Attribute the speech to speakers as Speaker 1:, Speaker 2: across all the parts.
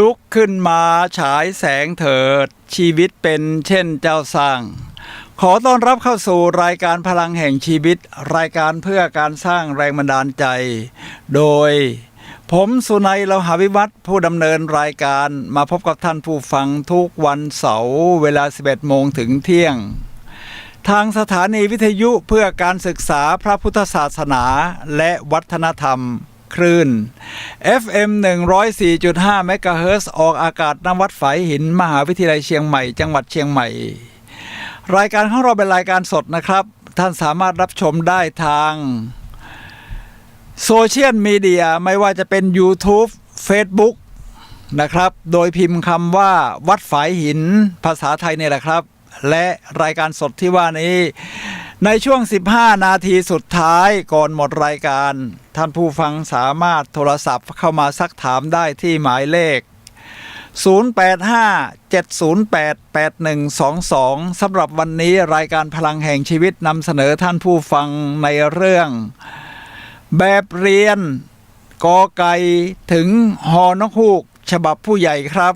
Speaker 1: ลุกขึ้นมาฉายแสงเถิดชีวิตเป็นเช่นเจ้าสร้างขอต้อนรับเข้าสู่รายการพลังแห่งชีวิตรายการเพื่อการสร้างแรงบันดาลใจโดยผมสุนัย เลาหาวิวัฒน์ผู้ดำเนินรายการมาพบกับท่านผู้ฟังทุกวันเสาร์เวลา 11 โมงถึงเที่ยงทางสถานีวิทยุเพื่อการศึกษาพระพุทธศาสนาและวัฒนธรรมคลื่น FM 104.5 เมกะเฮิรตซ์ออกอากาศณ วัดฝายหินมหาวิทยาลัยเชียงใหม่จังหวัดเชียงใหม่รายการของเราเป็นรายการสดนะครับท่านสามารถรับชมได้ทางโซเชียลมีเดียไม่ว่าจะเป็น YouTube Facebook นะครับโดยพิมพ์คำว่าวัดฝายหินภาษาไทยเนี่ยแหละครับและรายการสดที่ว่านี้ในช่วง15นาทีสุดท้ายก่อนหมดรายการท่านผู้ฟังสามารถโทรศัพท์เข้ามาซักถามได้ที่หมายเลข0857088122สำหรับวันนี้รายการพลังแห่งชีวิตนำเสนอท่านผู้ฟังในเรื่องแบบเรียนกอไก่ถึงฮอนกฮูกฉบับผู้ใหญ่ครับ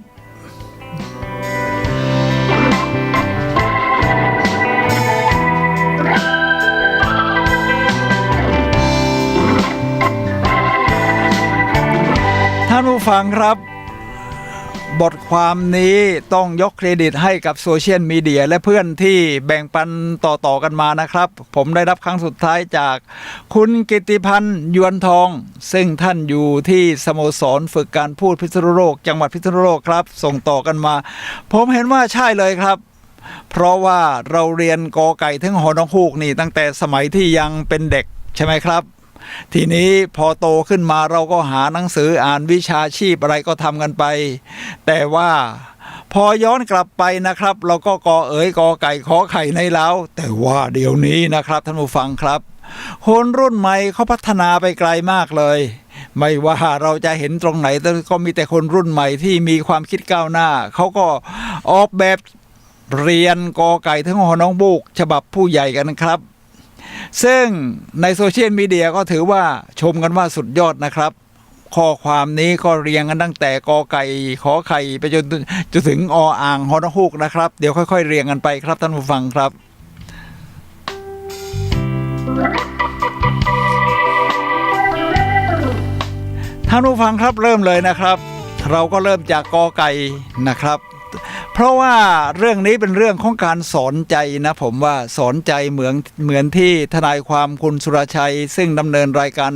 Speaker 1: ท่านผู้ฟังครับบทความนี้ต้องยกเครดิตให้กับโซเชียลมีเดียและเพื่อนที่แบ่งปันต่อกันมานะครับผมได้รับครั้งสุดท้ายจากคุณกิตติพันธ์ยวนทองซึ่งท่านอยู่ที่สโมสรฝึกการพูดพิษณุโลกจังหวัดพิษณุโลกครับส่งต่อกันมาผมเห็นว่าใช่เลยครับเพราะว่าเราเรียนกอไก่ถึงฮอนกฮูกนี่ตั้งแต่สมัยที่ยังเป็นเด็กใช่ไหมครับทีนี้พอโตขึ้นมาเราก็หาหนังสืออ่านวิชาชีพอะไรก็ทำกันไปแต่ว่าพอย้อนกลับไปนะครับเราก็กอเอ๋ยกอไก่ขอไข่ในเล้าแต่ว่าเดี๋ยวนี้นะครับท่านผู้ฟังครับคนรุ่นใหม่เขาพัฒนาไปไกลมากเลยไม่ว่าเราจะเห็นตรงไหนก็มีแต่คนรุ่นใหม่ที่มีความคิดก้าวหน้าเขาก็ออกแบบเรียนกอไก่ถึงฮอนกฮูกฉบับผู้ใหญ่กันครับซึ่งในโซเชียลมีเดียก็ถือว่าชมกันว่าสุดยอดนะครับข้อความนี้ก็เรียงกันตั้งแต่กอไก่ขอไข่ไปจนถึงออ่างฮอนกฮูกนะครับเดี๋ยวค่อยๆเรียงกันไปครับท่านผู้ฟังครับท่านผู้ฟังครับเริ่มเลยนะครับเราก็เริ่มจากกอไก่นะครับเพราะว่าเรื่องนี้เป็นเรื่องของการสอนใจนะผมว่าสอนใจเหมือนที่ทนายความคุณสุรชัยซึ่งดำเนินรายการ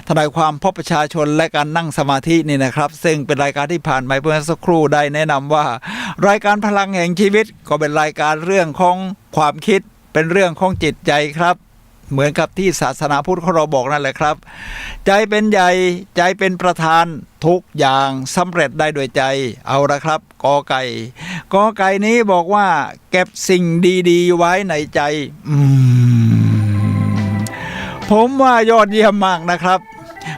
Speaker 1: ทนายความพบประชาชนและการนั่งสมาธินี่นะครับซึ่งเป็นรายการที่ผ่านมาเมื่อสักครู่ได้แนะนำว่ารายการพลังแห่งชีวิตก็เป็นรายการเรื่องของความคิดเป็นเรื่องของจิตใจครับเหมือนกับที่ศาสนาพุทธของเราบอกนั่นแหละครับใจเป็นใหญ่ใจเป็นประธานทุกอย่างสำเร็จได้ด้วยใจเอาละครับกอไก่นี้บอกว่าเก็บสิ่งดีๆไว้ในใจผมว่ายอดเยี่ยมมากนะครับ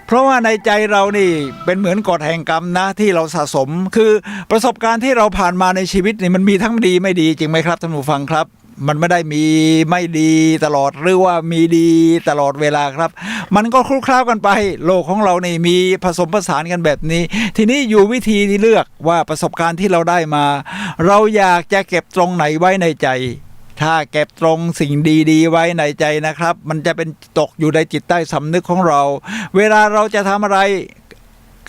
Speaker 1: เพราะว่าในใจเรานี่เป็นเหมือนกฎแห่งกรรมนะที่เราสะสมคือประสบการณ์ที่เราผ่านมาในชีวิตนี่มันมีทั้งดีไม่ดีจริงไหมครับท่านผู้ฟังครับมันไม่ได้มีไม่ดีตลอดหรือว่ามีดีตลอดเวลาครับมันก็คลุกคล้ากันไปโลกของเรานี่มีผสมผสานกันแบบนี้ทีนี้อยู่วิธีที่เลือกว่าประสบการณ์ที่เราได้มาเราอยากจะเก็บตรงไหนไว้ในใจถ้าเก็บตรงสิ่งดีๆไว้ในใจนะครับมันจะเป็นตกอยู่ในจิตใต้สำนึกของเราเวลาเราจะทำอะไร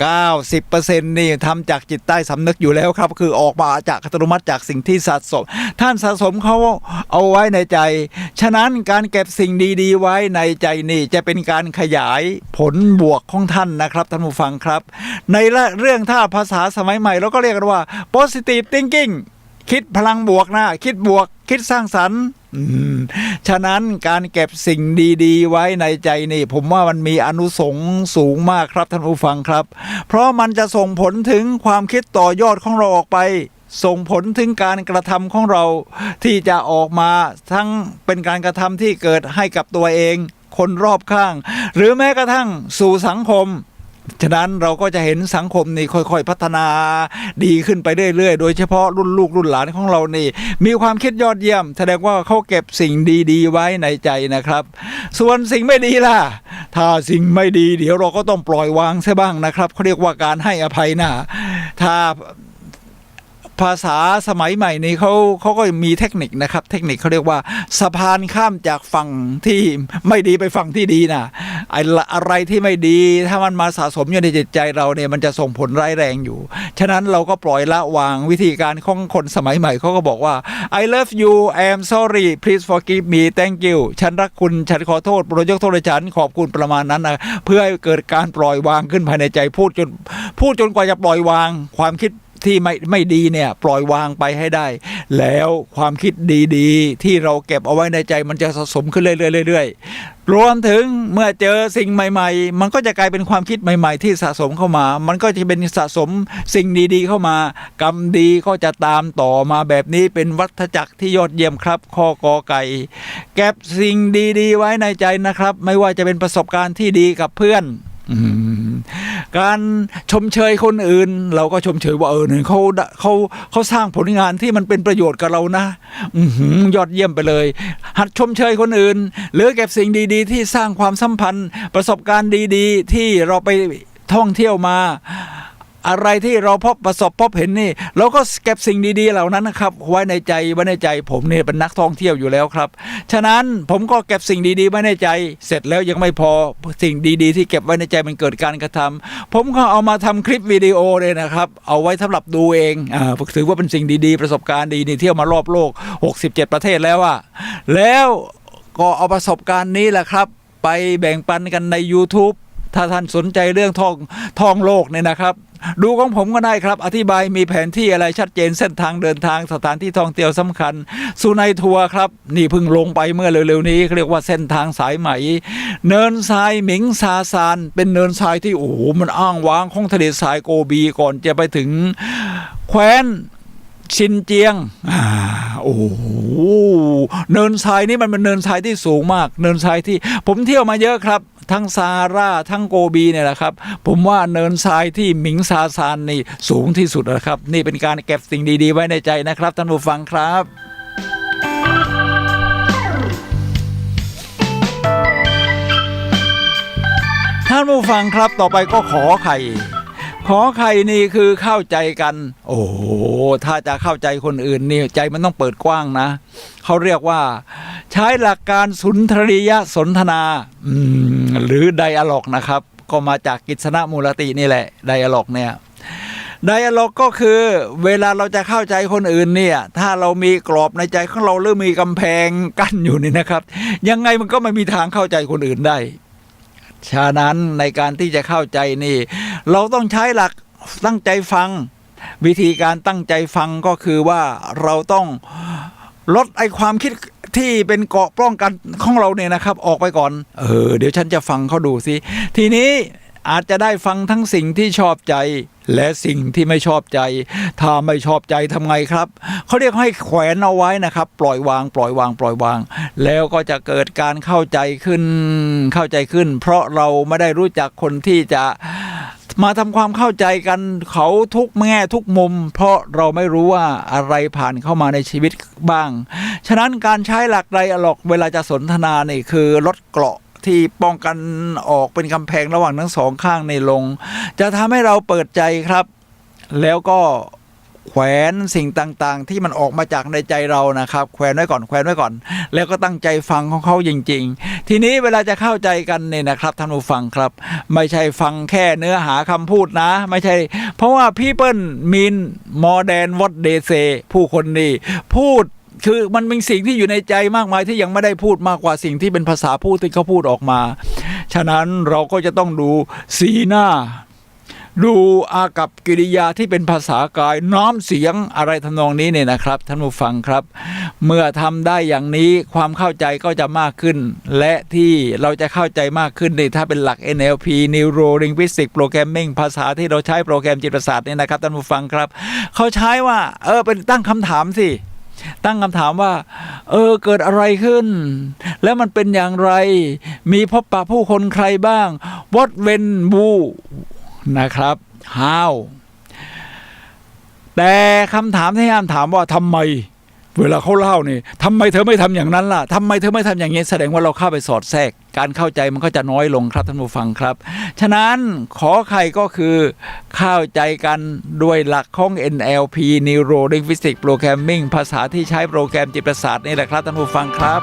Speaker 1: 90% นี่ทำจากจิตใต้สำนึกอยู่แล้วครับคือออกมาจากอัตโนมัติจากสิ่งที่สะสมท่านสะสมเขาเอาไว้ในใจฉะนั้นการเก็บสิ่งดีๆไว้ในใจนี่จะเป็นการขยายผลบวกของท่านนะครับท่านผู้ฟังครับในเรื่องถ้าภาษาสมัยใหม่เราก็เรียกกันว่า positive thinking คิดพลังบวกนะคิดบวกคิดสร้างสรรค์ฉะนั้นการเก็บสิ่งดีๆไว้ในใจนี่ผมว่ามันมีอานุสงส์สูงมากครับท่านผู้ฟังครับเพราะมันจะส่งผลถึงความคิดต่อยอดของเราออกไปส่งผลถึงการกระทำของเราที่จะออกมาทั้งเป็นการกระทำที่เกิดให้กับตัวเองคนรอบข้างหรือแม้กระทั่งสู่สังคมฉะนั้นเราก็จะเห็นสังคมนี่ค่อยๆพัฒนาดีขึ้นไปเรื่อยๆโดยเฉพาะรุ่นลูกรุ่นหลานของเรานี่มีความคิดยอดเยี่ยมแสดงว่าเขาเก็บสิ่งดีๆไว้ในใจนะครับส่วนสิ่งไม่ดีล่ะถ้าสิ่งไม่ดีเดี๋ยวเราก็ต้องปล่อยวางซะบ้างนะครับเขาเรียกว่าการให้อภัยนะถ้าภาษาสมัยใหม่นี้เขาก็มีเทคนิคนะครับเทคนิคเขาเรียกว่าสะพานข้ามจากฝั่งที่ไม่ดีไปฝั่งที่ดีนะอะไรที่ไม่ดีถ้ามันมาสะสมอยู่ในจิตใจเราเนี่ยมันจะส่งผลร้ายแรงอยู่ฉะนั้นเราก็ปล่อยละวางวิธีการของคนสมัยใหม่เขาก็บอกว่า I love you I am sorry please forgive me thank you ฉันรักคุณฉันขอโทษโปรดยกโทษให้ฉันขอบคุณประมาณนั้นนะเพื่อให้เกิดการปล่อยวางขึ้นภายในใจพูดจนกว่าจะปล่อยวางความคิดที่ไม่ดีเนี่ยปล่อยวางไปให้ได้แล้วความคิดดีๆที่เราเก็บเอาไว้ในใจมันจะสะสมขึ้นเรื่อยๆรวมถึงเมื่อเจอสิ่งใหม่ๆมันก็จะกลายเป็นความคิดใหม่ๆที่สะสมเข้ามามันก็จะเป็นสะสมสิ่งดีๆเข้ามากรรมดีก็จะตามต่อมาแบบนี้เป็นวัฏจักรที่ยอดเยี่ยมครับข้อกอไก่เก็บสิ่งดีๆไว้ในใจนะครับไม่ว่าจะเป็นประสบการณ์ที่ดีกับเพื่อนการชมเชยคนอื่นเราก็ชมเชยว่าเนี่ยเขาสร้างผลงานที่มันเป็นประโยชน์กับเรานะยอดเยี่ยมไปเลยหัดชมเชยคนอื่นหรือเก็บสิ่งดีๆที่สร้างความสัมพันธ์ประสบการณ์ดีๆที่เราไปท่องเที่ยวมาอะไรที่เราพบเห็นนี่เราก็เก็บสิ่งดีๆเหล่านั้นนะครับไว้ในใจผมเนี่ยเป็นนักท่องเที่ยวอยู่แล้วครับฉะนั้นผมก็เก็บสิ่งดีๆไว้ในใจเสร็จแล้วยังไม่พอสิ่งดีๆที่เก็บไว้ในใจมันเกิดการกระทำผมก็เอามาทำคลิปวิดีโอเลยนะครับเอาไว้สำหรับดูเองถือว่าเป็นสิ่งดีๆประสบการณ์ดีนี่เที่ยวมารอบโลก67ประเทศแล้วอะแล้วก็เอาประสบการณ์นี้แหละครับไปแบ่งปันกันใน YouTube ถ้าท่านสนใจเรื่องท่องโลกเนี่ยนะครับดูของผมก็ได้ครับอธิบายมีแผนที่อะไรชัดเจนเส้นทางเดินทางสถานที่ท่องเที่ยวสำคัญสุนัยทัวร์ครับนี่เพิ่งลงไปเมื่อเร็วๆนี้เรียกว่าเส้นทางสายไหมเนินทรายหมิงซาซานเป็นเนินทรายที่โอ้โหมันอ้างว้างของทะเลทรายโกบีก่อนจะไปถึงแคว้นชินเจียงโอ้โหเนินทรายนี่มันเป็นเนินทรายที่สูงมากเนินทรายที่ผมเที่ยวมาเยอะครับทั้งซาร่าทั้งโกบีเนี่ยแหละครับผมว่าเนินทรายที่หมิงซาซานนี่สูงที่สุดนะครับนี่เป็นการเก็บสิ่งดีๆไว้ในใจนะครับท่านผู้ฟังครับท่านผู้ฟังครับต่อไปก็ขอไข่นี่คือเข้าใจกันโอ้โหถ้าจะเข้าใจคนอื่นนี่ใจมันต้องเปิดกว้างนะเขาเรียกว่าใช้หลักการสุนทรียสนทนาหรือไดอะล็อกนะครับก็มาจากกิษณมูลตินี่แหละไดอะล็อกเนี่ยไดอะล็อกก็คือเวลาเราจะเข้าใจคนอื่นเนี่ยถ้าเรามีกรอบในใจของเราหรือมีกำแพงกั้นอยู่นี่นะครับยังไงมันก็ไม่มีทางเข้าใจคนอื่นได้ฉะนั้นในการที่จะเข้าใจนี่เราต้องใช้หลักตั้งใจฟังวิธีการตั้งใจฟังก็คือว่าเราต้องลดไอ้ความคิดที่เป็นเกราะป้องกันของเราเนี่ยนะครับออกไปก่อนเดี๋ยวฉันจะฟังเขาดูสิทีนี้อาจจะได้ฟังทั้งสิ่งที่ชอบใจและสิ่งที่ไม่ชอบใจถ้าไม่ชอบใจทำไงครับเขาเรียกให้แขวนเอาไว้นะครับปล่อยวางแล้วก็จะเกิดการเข้าใจขึ้นเพราะเราไม่ได้รู้จักคนที่จะมาทำความเข้าใจกันเขาทุกแง่ทุกมุมเพราะเราไม่รู้ว่าอะไรผ่านเข้ามาในชีวิตบ้างฉะนั้นการใช้หลักไดอะล็อกเวลาจะสนทนานี่คือลดเกราะที่ป้องกันออกเป็นกำแพงระหว่างทั้งสองข้างในลงจะทำให้เราเปิดใจครับแล้วก็แขวนสิ่งต่างๆที่มันออกมาจากในใจเรานะครับแขวนไว้ก่อนแล้วก็ตั้งใจฟังของเขาจริงๆทีนี้เวลาจะเข้าใจกันเนี่ยนะครับท่านผู้ฟังครับไม่ใช่ฟังแค่เนื้อหาคำพูดนะไม่ใช่เพราะว่า people mean more than what they say ผู้คนนี่พูดคือมันเป็นสิ่งที่อยู่ในใจมากมายที่ยังไม่ได้พูดมากกว่าสิ่งที่เป็นภาษาพูดที่เขาพูดออกมาฉะนั้นเราก็จะต้องดูสีหน้า ดูอากับกิริยาที่เป็นภาษากายน้อมเสียงอะไรทำนองนี้เนี่ยนะครับท่านผู้ฟังครับเมื่อทำได้อย่างนี้ความเข้าใจก็จะมากขึ้นและที่เราจะเข้าใจมากขึ้นนี่ถ้าเป็นหลัก NLP Neuro Linguistic Programming ภาษาที่เราใช้โปรแกรมจิตประสาทเนี่ยนะครับท่านผู้ฟังครับเขาใช้ว่าเป็นตั้งคำถามสิตั้งคำถามว่าเกิดอะไรขึ้นแล้วมันเป็นอย่างไรมีพบปะผู้คนใครบ้าง what when who นะครับ how แต่คำถามที่ห้ามถามว่าทำไมเวลาเขาเล่านี่ทำไมเธอไม่ทำอย่างนั้นล่ะทำไมเธอไม่ทำอย่างนี้แสดงว่าเราเข้าไปสอดแทรกการเข้าใจมันก็จะน้อยลงครับท่านผู้ฟังครับฉะนั้นขอไข่ก็คือเข้าใจกันด้วยหลักของ NLP Neuro Linguistic Programming ภาษาที่ใช้โปรแกรมจิตประสาทนี่แหละครับท่านผู้ฟังครับ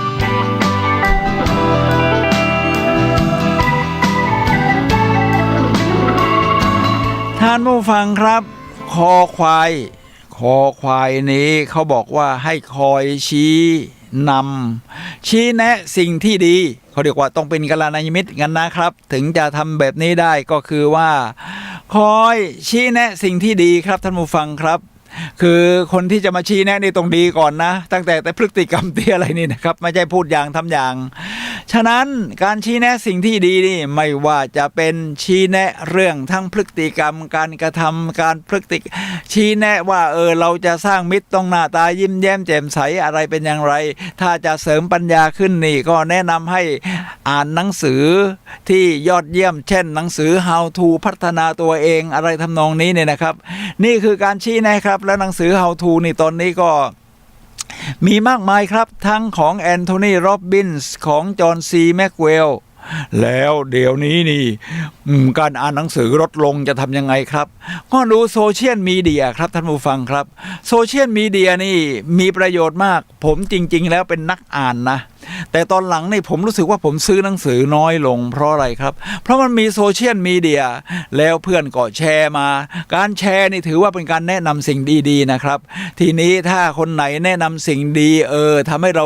Speaker 1: ท่านผู้ฟังครับคอควายนี้เขาบอกว่าให้คอยชี้นำชี้แนะสิ่งที่ดีเขาเรียกว่าต้องเป็นกัลยาณมิตรกันนะครับถึงจะทำแบบนี้ได้ก็คือว่าคอยชี้แนะสิ่งที่ดีครับท่านผู้ฟังครับคือคนที่จะมาชี้แนะนี่ต้องดีก่อนนะตั้งแต่พฤติกรรมที่อะไรนี่นะครับไม่ใช่พูดอย่างทำอย่างฉะนั้นการชี้แนะสิ่งที่ดีนี่ไม่ว่าจะเป็นชี้แนะเรื่องทั้งพฤติกรรมการกระทำการชี้แนะว่าเราจะสร้างมิตรต้องหน้าตายิ้มแย้มแจ่มใสอะไรเป็นอย่างไรถ้าจะเสริมปัญญาขึ้นนี่ก็แนะนำให้อ่านหนังสือที่ยอดเยี่ยมเช่นหนังสือ How to พัฒนาตัวเองอะไรทำนองนี้เนี่ยนะครับนี่คือการชี้แนะครับและหนังสือ How to นี่ตอนนี้ก็มีมากมายครับทั้งของแอนโทนีโรบบินส์ของจอห์นซีแม็กเวลล์แล้วเดี๋ยวนี้นี่การอ่านหนังสือลดลงจะทำยังไงครับก็ดูโซเชียลมีเดียครับท่านผู้ฟังครับโซเชียลมีเดียนี่มีประโยชน์มากผมจริงๆแล้วเป็นนักอ่านนะแต่ตอนหลังนี่ผมรู้สึกว่าผมซื้อหนังสือน้อยลงเพราะอะไรครับเพราะมันมีโซเชียลมีเดียแล้วเพื่อนก็แชร์มาการแชร์นี่ถือว่าเป็นการแนะนำสิ่งดีๆนะครับทีนี้ถ้าคนไหนแนะนำสิ่งดีทำให้เรา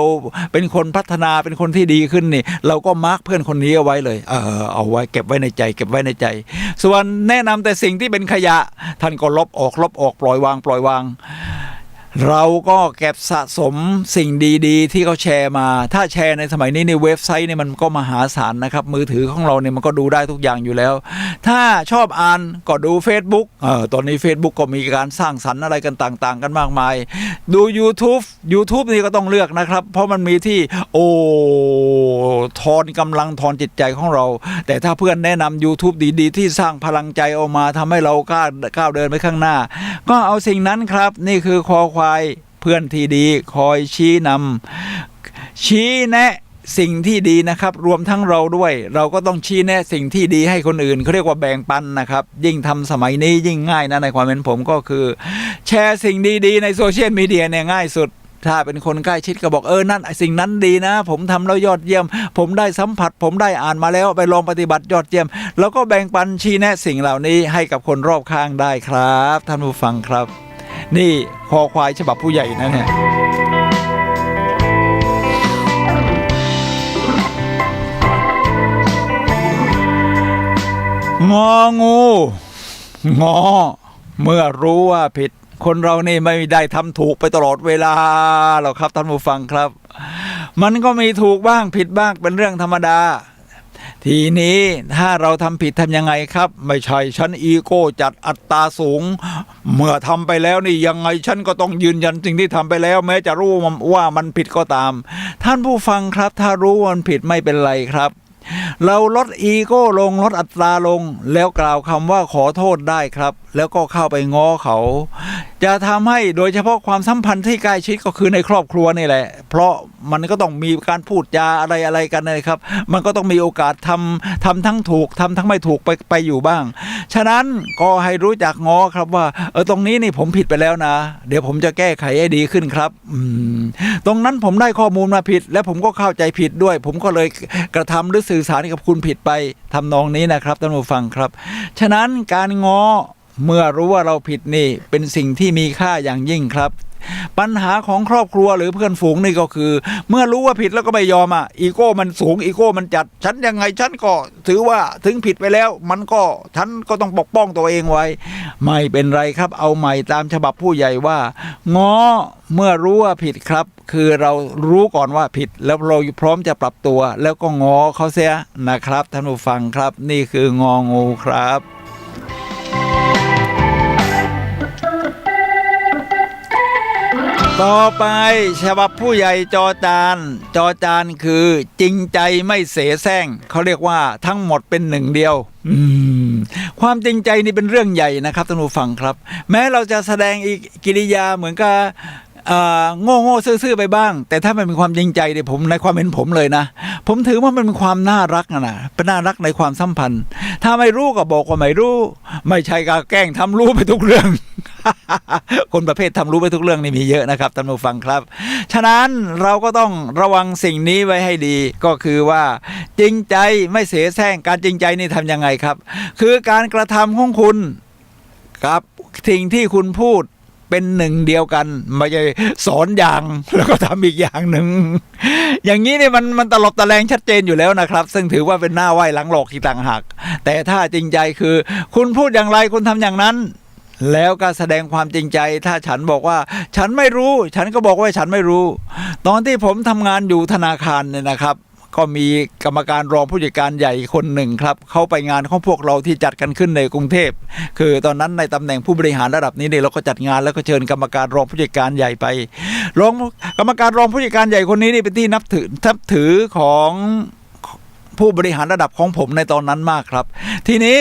Speaker 1: เป็นคนพัฒนาเป็นคนที่ดีขึ้นนี่เราก็มาร์คเพื่อนคนนี้เอาไว้เลยเอาไว้เก็บไว้ในใจเก็บไว้ในใจส่วนแนะนำแต่สิ่งที่เป็นขยะท่านก็ลบออกปล่อยวางเราก็เก็บสะสมสิ่งดีๆที่เขาแชร์มาถ้าแชร์ในสมัยนี้ในเว็บไซต์นี่มันก็มหาศาลนะครับมือถือของเราเนี่ยมันก็ดูได้ทุกอย่างอยู่แล้วถ้าชอบอ่านก็ดู Facebook ตอนนี้ Facebook ก็มีการสร้างสรรค์อะไรกันต่างๆกันมากมายดู YouTube นี่ก็ต้องเลือกนะครับเพราะมันมีที่กำลังทอนจิตใจของเราแต่ถ้าเพื่อนแนะนำ YouTube ดีๆที่สร้างพลังใจออกมาทำให้เราก้าวเดินไปข้างหน้าก็เอาสิ่งนั้นครับนี่คือคอควายเพื่อนที่ดีคอยชี้นำชี้แนะสิ่งที่ดีนะครับรวมทั้งเราด้วยเราก็ต้องชี้แนะสิ่งที่ดีให้คนอื่นเขาเรียกว่าแบ่งปันนะครับยิ่งทำสมัยนี้ยิ่งง่ายนะในความเป็นผมก็คือแชร์สิ่งดีๆในโซเชียลมีเดียเนี่ยง่ายสุดถ้าเป็นคนใกล้ชิดก็บอกนั่นสิ่งนั้นดีนะผมทำแล้วยอดเยี่ยมผมได้สัมผัสผมได้อ่านมาแล้วไปลองปฏิบัติยอดเยี่ยมแล้วก็แบ่งปันชี้แนะสิ่งเหล่านี้ให้กับคนรอบข้างได้ครับท่านผู้ฟังครับนี่คอควายฉบับผู้ใหญ่นะเนี่ยงองูงอเมื่อรู้ว่าผิดคนเรานี่ไม่ได้ทำถูกไปตลอดเวลาหรอกครับท่านผู้ฟังครับมันก็มีถูกบ้างผิดบ้างเป็นเรื่องธรรมดาทีนี้ถ้าเราทำผิดทำยังไงครับไม่ใช่ฉันอีโก้จัดอัตราสูงเมื่อทำไปแล้วนี่ยังไงฉันก็ต้องยืนยันสิ่งที่ทำไปแล้วแม้จะรู้ว่ามันผิดก็ตามท่านผู้ฟังครับถ้ารู้ว่ามันผิดไม่เป็นไรครับเราลดอีโก้ลงลดอัตราลงแล้วกล่าวคำว่าขอโทษได้ครับแล้วก็เข้าไปง้อเขาจะทำให้โดยเฉพาะความสัมพันธ์ที่ใกล้ชิดก็คือในครอบครัวนี่แหละเพราะมันก็ต้องมีการพูดจาอะไรกันนะครับมันก็ต้องมีโอกาสทำทั้งถูกทำทั้งไม่ถูกไปอยู่บ้างฉะนั้นก็ให้รู้จักง้อครับว่าตรงนี้นี่ผมผิดไปแล้วนะเดี๋ยวผมจะแก้ไขให้ดีขึ้นครับตรงนั้นผมได้ข้อมูลมาผิดและผมก็เข้าใจผิดด้วยผมก็เลยกระทำหรือสื่อสารกับคุณผิดไปทำนองนี้นะครับท่านผู้ฟังครับฉะนั้นการง้อเมื่อรู้ว่าเราผิดนี่เป็นสิ่งที่มีค่าอย่างยิ่งครับ ปัญหาของครอบครัวหรือเพื่อนฝูงนี่ก็คือเมื่อรู้ว่าผิดแล้วก็ไม่ยอมอีโก้มันสูงอีโก้มันจัดฉันยังไงฉันก็ถือว่าถึงผิดไปแล้วมันก็ฉันก็ต้องปกป้องตัวเองไว้ไม่เป็นไรครับเอาใหม่ตามฉบับผู้ใหญ่ว่าง้อเมื่อรู้ว่าผิดครับคือเรารู้ก่อนว่าผิดแล้วเราพร้อมจะปรับตัวแล้วก็ง้อเขาเสียนะครับท่านผู้ฟังครับนี่คืององูครับต่อไปฉบับผู้ใหญ่จอจานคือจริงใจไม่เสแสร้งเขาเรียกว่าทั้งหมดเป็นหนึ่งเดียวความจริงใจนี่เป็นเรื่องใหญ่นะครับท่านผู้ฟังครับแม้เราจะแสดงอีกกิริยาเหมือนกับโง่ซื่อๆไปบ้างแต่ถ้ามันเป็นความจริงใจเนี่ยผมในความเห็นผมเลยนะผมถือว่ามันเป็นความน่ารักนะเป็นน่ารักในความสัมพันธ์ถ้าไม่รู้ก็บอกว่าไม่รู้ไม่ใช่การแกล้งทำรู้ไปทุกเรื่อง คนประเภททำรู้ไปทุกเรื่องนี่มีเยอะนะครับท่านผู้ฟังครับฉะนั้นเราก็ต้องระวังสิ่งนี้ไว้ให้ดีก็คือว่าจริงใจไม่เสแสร้งการจริงใจนี่ทำยังไงครับคือการกระทำของคุณกับสิ่งที่คุณพูดเป็นหนึ่งเดียวกันไม่ใช่สอนอย่างแล้วก็ทำอีกอย่างหนึ่งอย่างนี้เนี่ยมันตลบตะแลงชัดเจนอยู่แล้วนะครับซึ่งถือว่าเป็นหน้าไหว้หลังหลอกอีกต่างหากแต่ถ้าจริงใจคือคุณพูดอย่างไรคุณทำอย่างนั้นแล้วก็แสดงความจริงใจถ้าฉันบอกว่าฉันไม่รู้ฉันก็บอกว่าฉันไม่รู้ตอนที่ผมทำงานอยู่ธนาคารเนี่ยนะครับก็มีกรรมการรองผู้จัดการใหญ่คนหนึ่งครับเขาไปงานของพวกเราที่จัดกันขึ้นในกรุงเทพคือตอนนั้นในตำแหน่งผู้บริหารระดับนี้เนี่ยเราก็จัดงานแล้วก็เชิญกรรมการรองผู้จัดการใหญ่ไปกรรมการรองผู้จัดการใหญ่คนนี้นี่เป็นที่นับถือของผู้บริหารระดับของผมในตอนนั้นมากครับทีนี้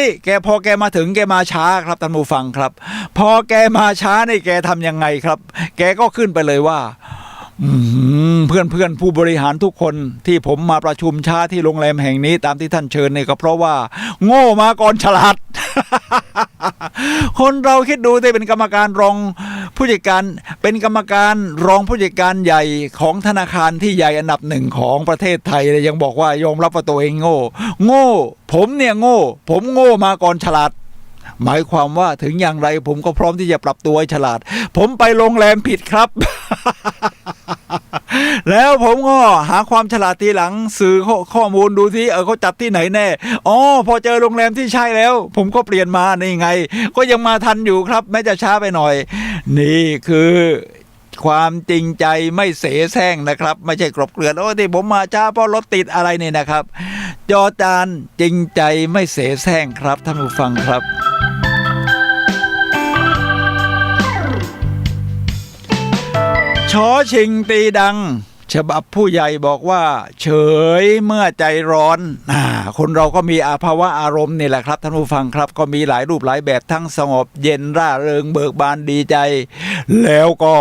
Speaker 1: พอแกมาถึงแกมาช้าครับท่านผู้ฟังครับพอแกมาช้านี่แกทำยังไงครับแกก็ขึ้นไปเลยว่าเพื่อนผู้บริหารทุกคนที่ผมมาประชุมช้าที่โรงแรมแห่งนี้ตามที่ท่านเชิญเนี่ยก็เพราะว่าโง่มาก่อนฉลาด คนเราคิดดูได้เป็นกรรมการรองผู้จัดการเป็นกรรมการรองผู้จัดการใหญ่ของธนาคารที่ใหญ่อันดับหนึ่งของประเทศไทยเลยยังบอกว่ายอมรับว่าตัวเองโง่ผมเนี่ยโง่ผมโง่มาก่อนฉลาดหมายความว่าถึงอย่างไรผมก็พร้อมที่จะปรับตัวให้ฉลาดผมไปโรงแรมผิดครับ แล้วผมก็หาความฉลาดทีหลังสื่อข้อมูลดูที่เขาจัดที่ไหนแน่พอเจอโรงแรมที่ใช่แล้วผมก็เปลี่ยนมานี่ไงก็ยังมาทันอยู่ครับแม้จะช้าไปหน่อยนี่คือความจริงใจไม่เสแสร้งนะครับไม่ใช่กลบเกลื่อนที่ผมมาช้าเพราะรถติดอะไรนี่นะครับจอจานจริงใจไม่เสแสร้งครับท่านผู้ฟังครับชอชิงตีดังฉบับผู้ใหญ่บอกว่าเฉยเมื่อใจร้อนคนเราก็มีภาวะอารมณ์นี่แหละครับท่านผู้ฟังครับก็มีหลายรูปหลายแบบทั้งสงบเย็นร่าเริงเบิกบานดีใจแล้วก็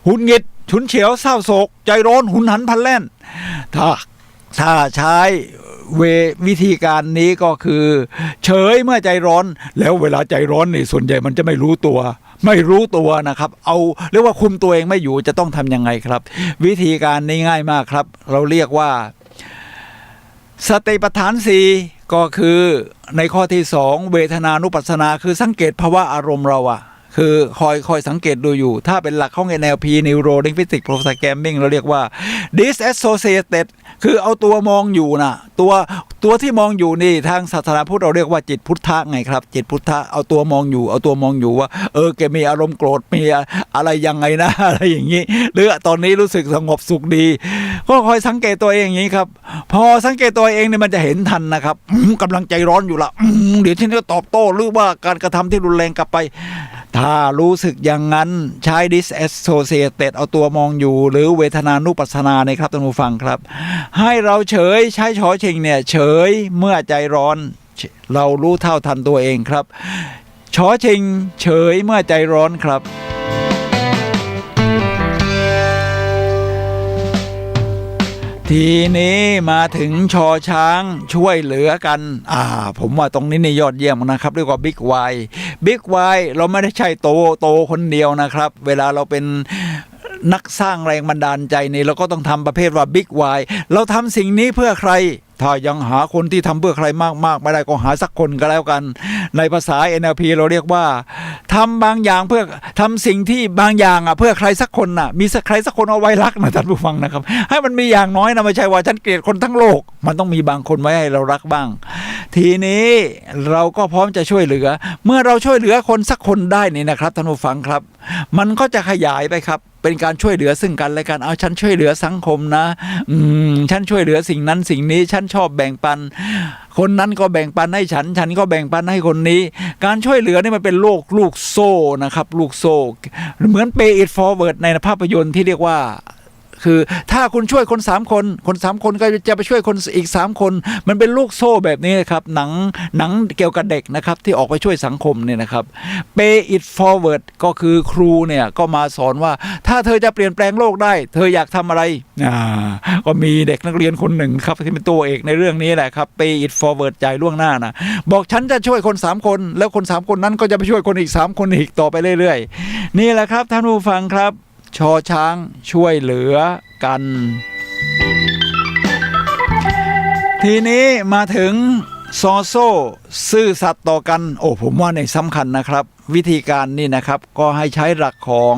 Speaker 1: หุนหงิดฉุนเฉียวเศร้าโศกใจร้อนหุนหันพลันแล่นถ้าใช้วิธีการนี้ก็คือเฉยเมื่อใจร้อนแล้วเวลาใจร้อนนี่ส่วนใหญ่มันจะไม่รู้ตัวนะครับเอาเรียกว่าคุมตัวเองไม่อยู่จะต้องทำยังไงครับวิธีการนี้ง่ายมากครับเราเรียกว่าสติปัฏฐาน4ก็คือในข้อที่2เวทนานุปัสสนาคือสังเกตภาวะอารมณ์เราคือคอยสังเกตดูอยู่ถ้าเป็นหลักของ NLP Neuro Linguistic Programming เราเรียกว่า disassociated คือเอาตัวมองอยู่นะตัวที่มองอยู่นี่ทางศาสนาพุทธเราเรียกว่าจิตพุทธะไงครับจิตพุทธะเอาตัวมองอยู่ว่าแกมีอารมณ์โกรธมีอะไรยังไงนะอะไรอย่างนี้หรือตอนนี้รู้สึกสงบสุขดีก็คอยสังเกตตัวเองอย่างนี้ครับพอสังเกตตัวเองเนี่ยมันจะเห็นทันนะครับกำลังใจร้อนอยู่ละเดี๋ยวที่นี้ตอบโต้หรือว่าการกระทำที่รุนแรงกลับไปถ้ารู้สึกอย่างนั้นใช้ disassociated เอาตัวมองอยู่หรือเวทนานุปัสสนาเนี่ยครับท่านผู้ฟังครับให้เราเฉยใช้ชอชิงเนี่ยเฉยเมื่อใจร้อนเรารู้เท่าทันตัวเองครับชอชิงเฉยเมื่อใจร้อนครับทีนี้มาถึงชอช้างช่วยเหลือกันผมว่าตรงนี้นี่ยอดเยี่ยมนะครับเรียกว่าบิ๊กวายเราไม่ได้ใช่โตคนเดียวนะครับเวลาเราเป็นนักสร้างแรงบันดาลใจนี่เราก็ต้องทำประเภทว่าบิ๊กวายเราทำสิ่งนี้เพื่อใคร ถ้ายังหาคนที่ทำเพื่อใครมากๆไม่ได้ก็หาสักคนก็แล้วกันในภาษา NLP เราเรียกว่าทำบางอย่างเพื่อทำสิ่งที่บางอย่างเพื่อใครสักคนมีใครสักคนเอาไว้รักนะท่านผู้ฟังนะครับให้มันมีอย่างน้อยนะไม่ใช่ว่าฉันเกลียดคนทั้งโลกมันต้องมีบางคนไว้ให้เรารักบ้างทีนี้เราก็พร้อมจะช่วยเหลือเมื่อเราช่วยเหลือคนสักคนได้นี่นะครับท่านผู้ฟังครับมันก็จะขยายไปครับเป็นการช่วยเหลือซึ่งกันและกันเอาฉันช่วยเหลือสังคมนะฉันช่วยเหลือสิ่งนั้นสิ่งนี้ฉันชอบแบ่งปันคนนั้นก็แบ่งปันให้ฉันก็แบ่งปันให้คนนี้การช่วยเหลือนี่มันเป็นลูกโซ่นะครับลูกโซ่เหมือน pay it forward ในภาพยนตร์ที่เรียกว่าคือถ้าคุณช่วยคน3คนก็จะไปช่วยคนอีก3คนมันเป็นลูกโซ่แบบนี้ครับหนังเกี่ยวกับเด็กนะครับที่ออกไปช่วยสังคมเนี่ยนะครับ pay it forward ก็คือครูเนี่ยก็มาสอนว่าถ้าเธอจะเปลี่ยนแปลงโลกได้เธออยากทำอะไรก็มีเด็กนักเรียนคนหนึ่งครับที่เป็นตัวเอกในเรื่องนี้แหละครับ pay it forward ใจล่วงหน้านะบอกฉันจะช่วยคน3คนแล้วคน3คนนั้นก็จะไปช่วยคนอีก3คนอีกต่อไปเรื่อยๆนี่แหละครับท่านผู้ฟังครับชอช้างช่วยเหลือกันทีนี้มาถึงซอโซ่ซื่อสัตย์ต่อกันผมว่าเนี่ยสำคัญนะครับวิธีการนี่นะครับก็ให้ใช้หลักของ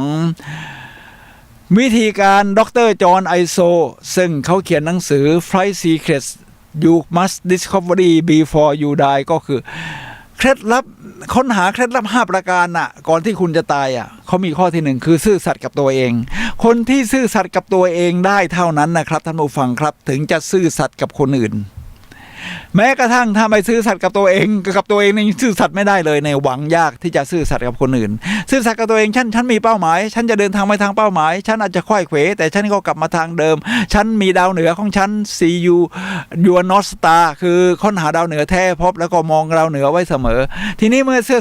Speaker 1: วิธีการดร.จอห์นไอโซซึ่งเขาเขียนหนังสือ Flight Secrets You Must Discover Before You Die ก็คือเคล็ดลับค้นหาเคล็ดลับ5ประการก่อนที่คุณจะตายเขามีข้อที่1คือซื่อสัตย์กับตัวเองคนที่ซื่อสัตย์กับตัวเองได้เท่านั้นนะครับท่านผู้ฟังครับถึงจะซื่อสัตย์กับคนอื่นแม้กระทั่งถ้าไม่ซื่อสัตย์กับตัวเองนี่ซื่อสัตย์ไม่ได้เลยในหวังยากที่จะซื่อสัตย์กับคนอื่นซื่อสัตย์กับตัวเองฉันมีเป้าหมายฉันจะเดินทางไปทางเป้าหมายฉันอาจจะค่อยเขวแต่ฉันก็กลับมาทางเดิมฉันมีดาวเหนือของฉัน See you your North Star คือค้นหาดาวเหนือแท้พบแล้วก็มองดาวเหนือไว้เสมอทีนี้เมื่อซื่อ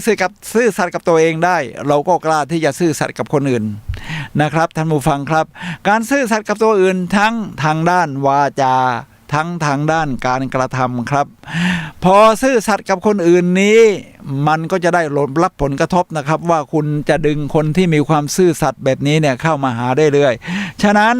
Speaker 1: สัตย์กับตัวเองได้เราก็กล้าที่จะซื่อสัตย์กับคนอื่นนะครับท่านผู้ฟังครับการซื่อสัตย์กับตัวอื่นทั้งทางด้านวาจาทั้งทางด้านการกระทำครับพอซื่อสัตย์กับคนอื่นนี้มันก็จะได้รับผลกระทบนะครับว่าคุณจะดึงคนที่มีความซื่อสัตย์แบบนี้เนี่ยเข้ามาหาได้เรื่อยฉะนั้น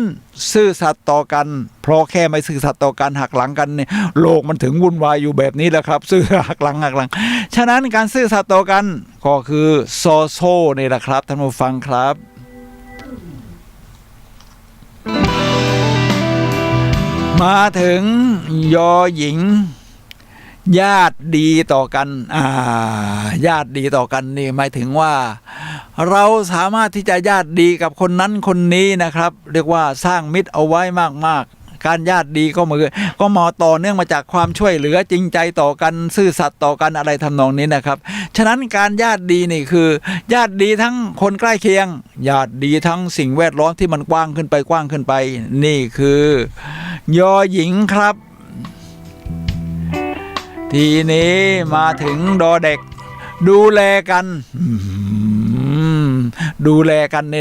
Speaker 1: ซื่อสัตย์ต่อกันเพราะแค่ไม่ซื่อสัตย์ต่อกันหักหลังกันเนี่ยโลกมันถึงวุ่นวายอยู่แบบนี้แหละครับซื่อหักหลังฉะนั้นการซื่อสัตย์ต่อกันก็คือโซโซนี่แหละครับท่านผู้ฟังครับมาถึงยอหญิงญาติดีต่อกันญาติดีต่อกันนี่หมายถึงว่าเราสามารถที่จะญาติดีกับคนนั้นคนนี้นะครับเรียกว่าสร้างมิตรเอาไว้มากๆการญาติดีก็มาต่อเนื่องมาจากความช่วยเหลือจริงใจต่อกันซื่อสัตย์ต่อกันอะไรทำนองนี้นะครับฉะนั้นการญาติดีนี่คือญาติดีทั้งคนใกล้เคียงญาติดีทั้งสิ่งแวดล้อมที่มันกว้างขึ้นไปนี่คือยอหญิงครับทีนี้มาถึงดอเด็กดูแลกัน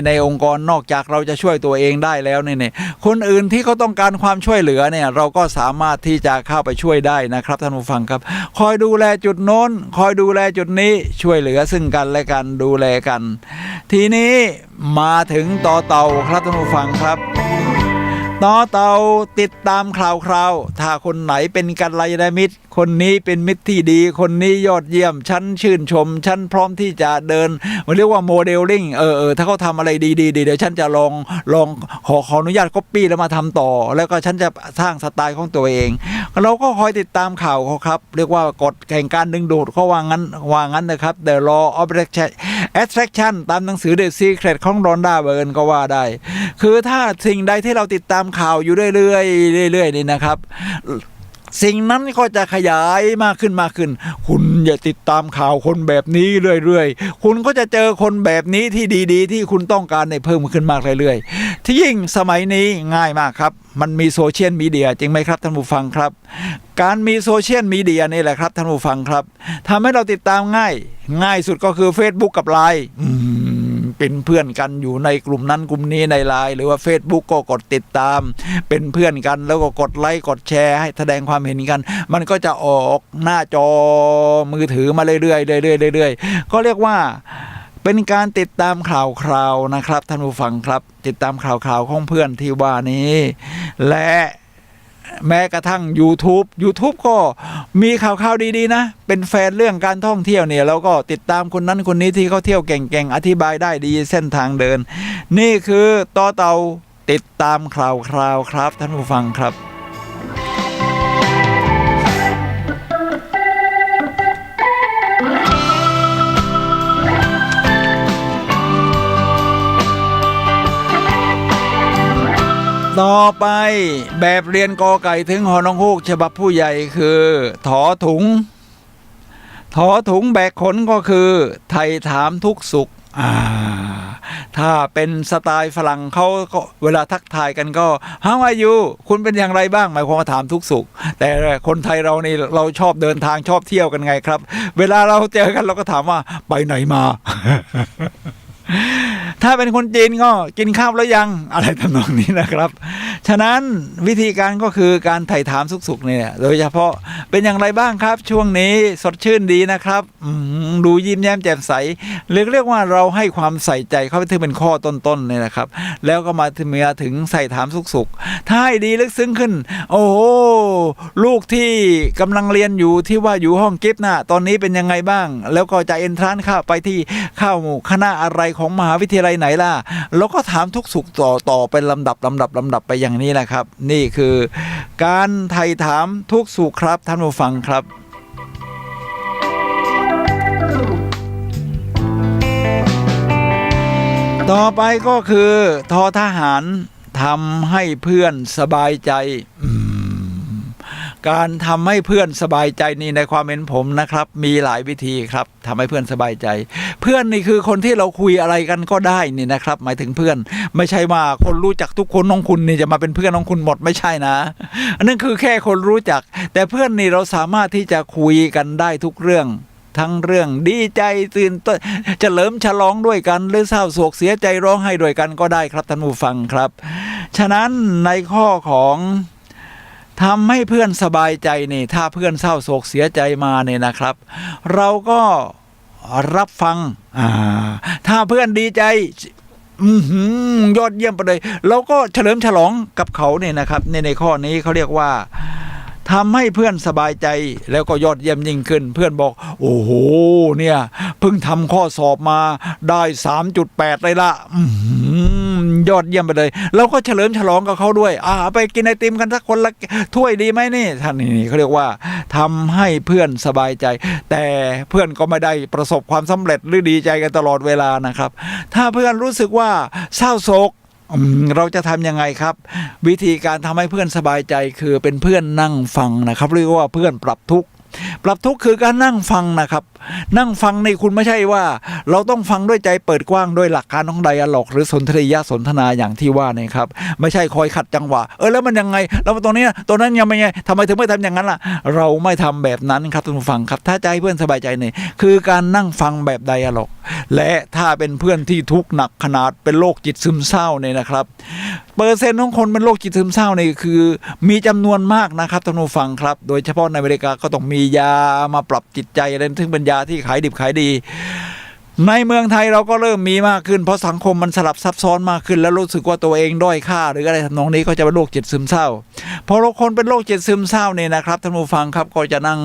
Speaker 1: ในองค์กรนอกจากเราจะช่วยตัวเองได้แล้วเนี่ยคนอื่นที่เขาต้องการความช่วยเหลือเนี่ยเราก็สามารถที่จะเข้าไปช่วยได้นะครับท่านผู้ฟังครับคอยดูแลจุดโน้นคอยดูแลจุดนี้ช่วยเหลือซึ่งกันและกันดูแลกันทีนี้มาถึงต่อเต่าครับท่านผู้ฟังครับต่อเต่าติดตามข่าวถ้าคนไหนเป็นกัลยาณมิตรคนนี้เป็นมิตรที่ดีคนนี้ยอดเยี่ยมฉันชื่นชมฉันพร้อมที่จะเดินเรียกว่าโมเดลลิ่งถ้าเขาทำอะไรดีเดี๋ยวฉันจะลองขออนุญาตก๊อปปี้แล้วมาทำต่อแล้วก็ฉันจะสร้างสไตล์ของตัวเองเราก็คอยติดตามข่าวเขาครับเรียกว่ากฎแห่งการดึงดูดเขาว่างั้นนะครับ The Law of Attraction ตามหนังสือ The Secret ของรอนดาเบิร์นก็ว่าได้คือถ้าสิ่งใดที่เราติดตามข่าวอยู่เรื่อยๆนี่นะครับสิ่งนั้นก็จะขยายมากขึ้นคุณอย่าติดตามข่าวคนแบบนี้เรื่อยๆคุณก็จะเจอคนแบบนี้ที่ดีๆที่คุณต้องการในเพิ่มขึ้นมากเรื่อยๆที่ยิ่งสมัยนี้ง่ายมากครับมันมีโซเชียลมีเดียจริงไหมครับท่านผู้ฟังครับการมีโซเชียลมีเดียนี่แหละครับท่านผู้ฟังครับทำให้เราติดตามง่ายสุดก็คือ Facebook กับ LINEเป็นเพื่อนกันอยู่ในกลุ่มนั้นกลุ่มนี้ใน LINE หรือว่า Facebook ก็กดติดตามเป็นเพื่อนกันแล้วก็กดไลค์กดแชร์ให้แสดงความเห็นกันมันก็จะออกหน้าจอมือถือมาเรื่อยๆก็เรียกว่าเป็นการติดตามข่าวนะครับท่านผู้ฟังครับติดตามข่าวของเพื่อนที่ว่านี้และ แม้กระทั่ง YouTube ก็มีข่าวดีๆนะเป็นแฟนเรื่องการท่องเที่ยวเนี่ยเราก็ติดตามคนนั้นคนนี้ที่เขาเที่ยวเก่งๆอธิบายได้ดีเส้นทางเดินนี่คือต่อเต่าติดตามข่าวครับท่านผู้ฟังครับต่อไปแบบเรียนกอไก่ถึงหอนองฮูกฉบับผู้ใหญ่คือถอถุงแบกขนก็คือไถ่ถามทุกสุขถ้าเป็นสไตล์ฝรั่งเขาก็เวลาทักทายกันก็ How are you คุณเป็นอย่างไรบ้างหมายความว่าถามทุกสุขแต่คนไทยเรานี่เราชอบเดินทางชอบเที่ยวกันไงครับเวลาเราเจอกันเราก็ถามว่าไปไหนมา ถ้าเป็นคนจีนก็กินข้าวแล้วยังอะไรทำนองนี้นะครับฉะนั้นวิธีการก็คือการไถ่ถามสุขๆเนี่ยโดยเฉพาะเป็นอย่างไรบ้างครับช่วงนี้สดชื่นดีนะครับดูยิ้มแย้มแจ่มใสเรียกว่าเราให้ความใส่ใจเข้าไปถึงเป็นข้อต้นๆเนี่ยนะครับแล้วก็มาถึงใส่ถามสุขๆถ้าให้ดีลึกซึ้งขึ้นโอ้โหลูกที่กำลังเรียนอยู่ที่ว่าอยู่ห้องกิฟต์น่ะตอนนี้เป็นยังไงบ้างแล้วก็จะเอนทรานซ์เข้าไปที่เข้าคณะอะไรของมหาวิทยาลัยไหนล่ะแล้วก็ถามทุกสุขต่อเป็นลำดับไปอย่างนี้แหละครับนี่คือการไถ่ถามทุกสุขครับท่านผู้ฟังครับต่อไปก็คือทอทหารทำให้เพื่อนสบายใจการทำให้เพื่อนสบายใจนี่ในความเห็นผมนะครับมีหลายวิธีครับทำให้เพื่อนสบายใจเพื่อนนี่คือคนที่เราคุยอะไรกันก็ได้นี่นะครับหมายถึงเพื่อนไม่ใช่ว่าคนรู้จักทุกคนของคุณนี่จะมาเป็นเพื่อนของคุณหมดไม่ใช่นะอันนั้นคือแค่คนรู้จักแต่เพื่อนนี่เราสามารถที่จะคุยกันได้ทุกเรื่องทั้งเรื่องดีใจตื่นเต้นเฉลิมฉลองด้วยกันหรือเศร้าโศกเสียใจร้องไห้ด้วยกันก็ได้ครับท่านผู้ฟังครับฉะนั้นในข้อของทำให้เพื่อนสบายใจนี่ถ้าเพื่อนเศร้าโศกเสียใจมาเนี่ยนะครับเราก็รับฟังถ้าเพื่อนดีใจยอดเยี่ยมไปเลยเราก็เฉลิมฉลองกับเขาเนี่ยนะครับในข้อนี้เขาเรียกว่าทำให้เพื่อนสบายใจแล้วก็ยอดเยี่ยมยิ่งขึ้นเพื่อนบอกโอ้โหเนี่ยเพิ่งทำข้อสอบมาได้ 3.8 เลยละยอดเยี่ยมไปเลยเราก็เฉลิมฉลองกับเขาด้วยไปกินไอติมกันสักคนละถ้วยดีไหมนี่ท่านนี่เขาเรียกว่าทำให้เพื่อนสบายใจแต่เพื่อนก็ไม่ได้ประสบความสำเร็จหรือดีใจกันตลอดเวลานะครับถ้าเพื่อนรู้สึกว่าเศร้าโศกเราจะทำยังไงครับวิธีการทำให้เพื่อนสบายใจคือเป็นเพื่อนนั่งฟังนะครับเรียกว่าเพื่อนปรับทุกข์คือการนั่งฟังนะครับนั่งฟังในคุณไม่ใช่ว่าเราต้องฟังด้วยใจเปิดกว้างด้วยหลักการของไดอะล็อกหรือสนทนาอย่างที่ว่านี่ครับไม่ใช่คอยขัดจังหวะแล้วมันยังไงแล้วตรงนี้ตัวนั้นยังไม่ไงทำไมถึงไม่ทำอย่างนั้นล่ะเราไม่ทำแบบนั้นครับท่านผู้ฟังครับถ้าใจเพื่อนสบายใจเนี่ยคือการนั่งฟังแบบไดอะล็อกและถ้าเป็นเพื่อนที่ทุกข์หนักขนาดเป็นโรคจิตซึมเศร้าเนี่ยนะครับเปอร์เซ็นต์ของคนเป็นโรคจิตซึมเศร้านี่คือมีจำนวนมากนะครับท่านผู้ฟังครับโดยเฉพาะในอเมริกาก็ต้องมียามาปรับจิตใจอะไรซึ่งเป็นยาที่ขายดิบขายดีในเมืองไทยเราก็เริ่มมีมากขึ้นเพราะสังคมมันสลับซับซ้อนมากขึ้นแล้วรู้สึกว่าตัวเองด้อยค่าหรืออะไรทำนองนี้ก็จะเป็นโรคจิตซึมเศร้าพอคนเป็นโรคจิตซึมเศร้าเนี่ยนะครับท่านผู้ฟังครับก็จะนั่ง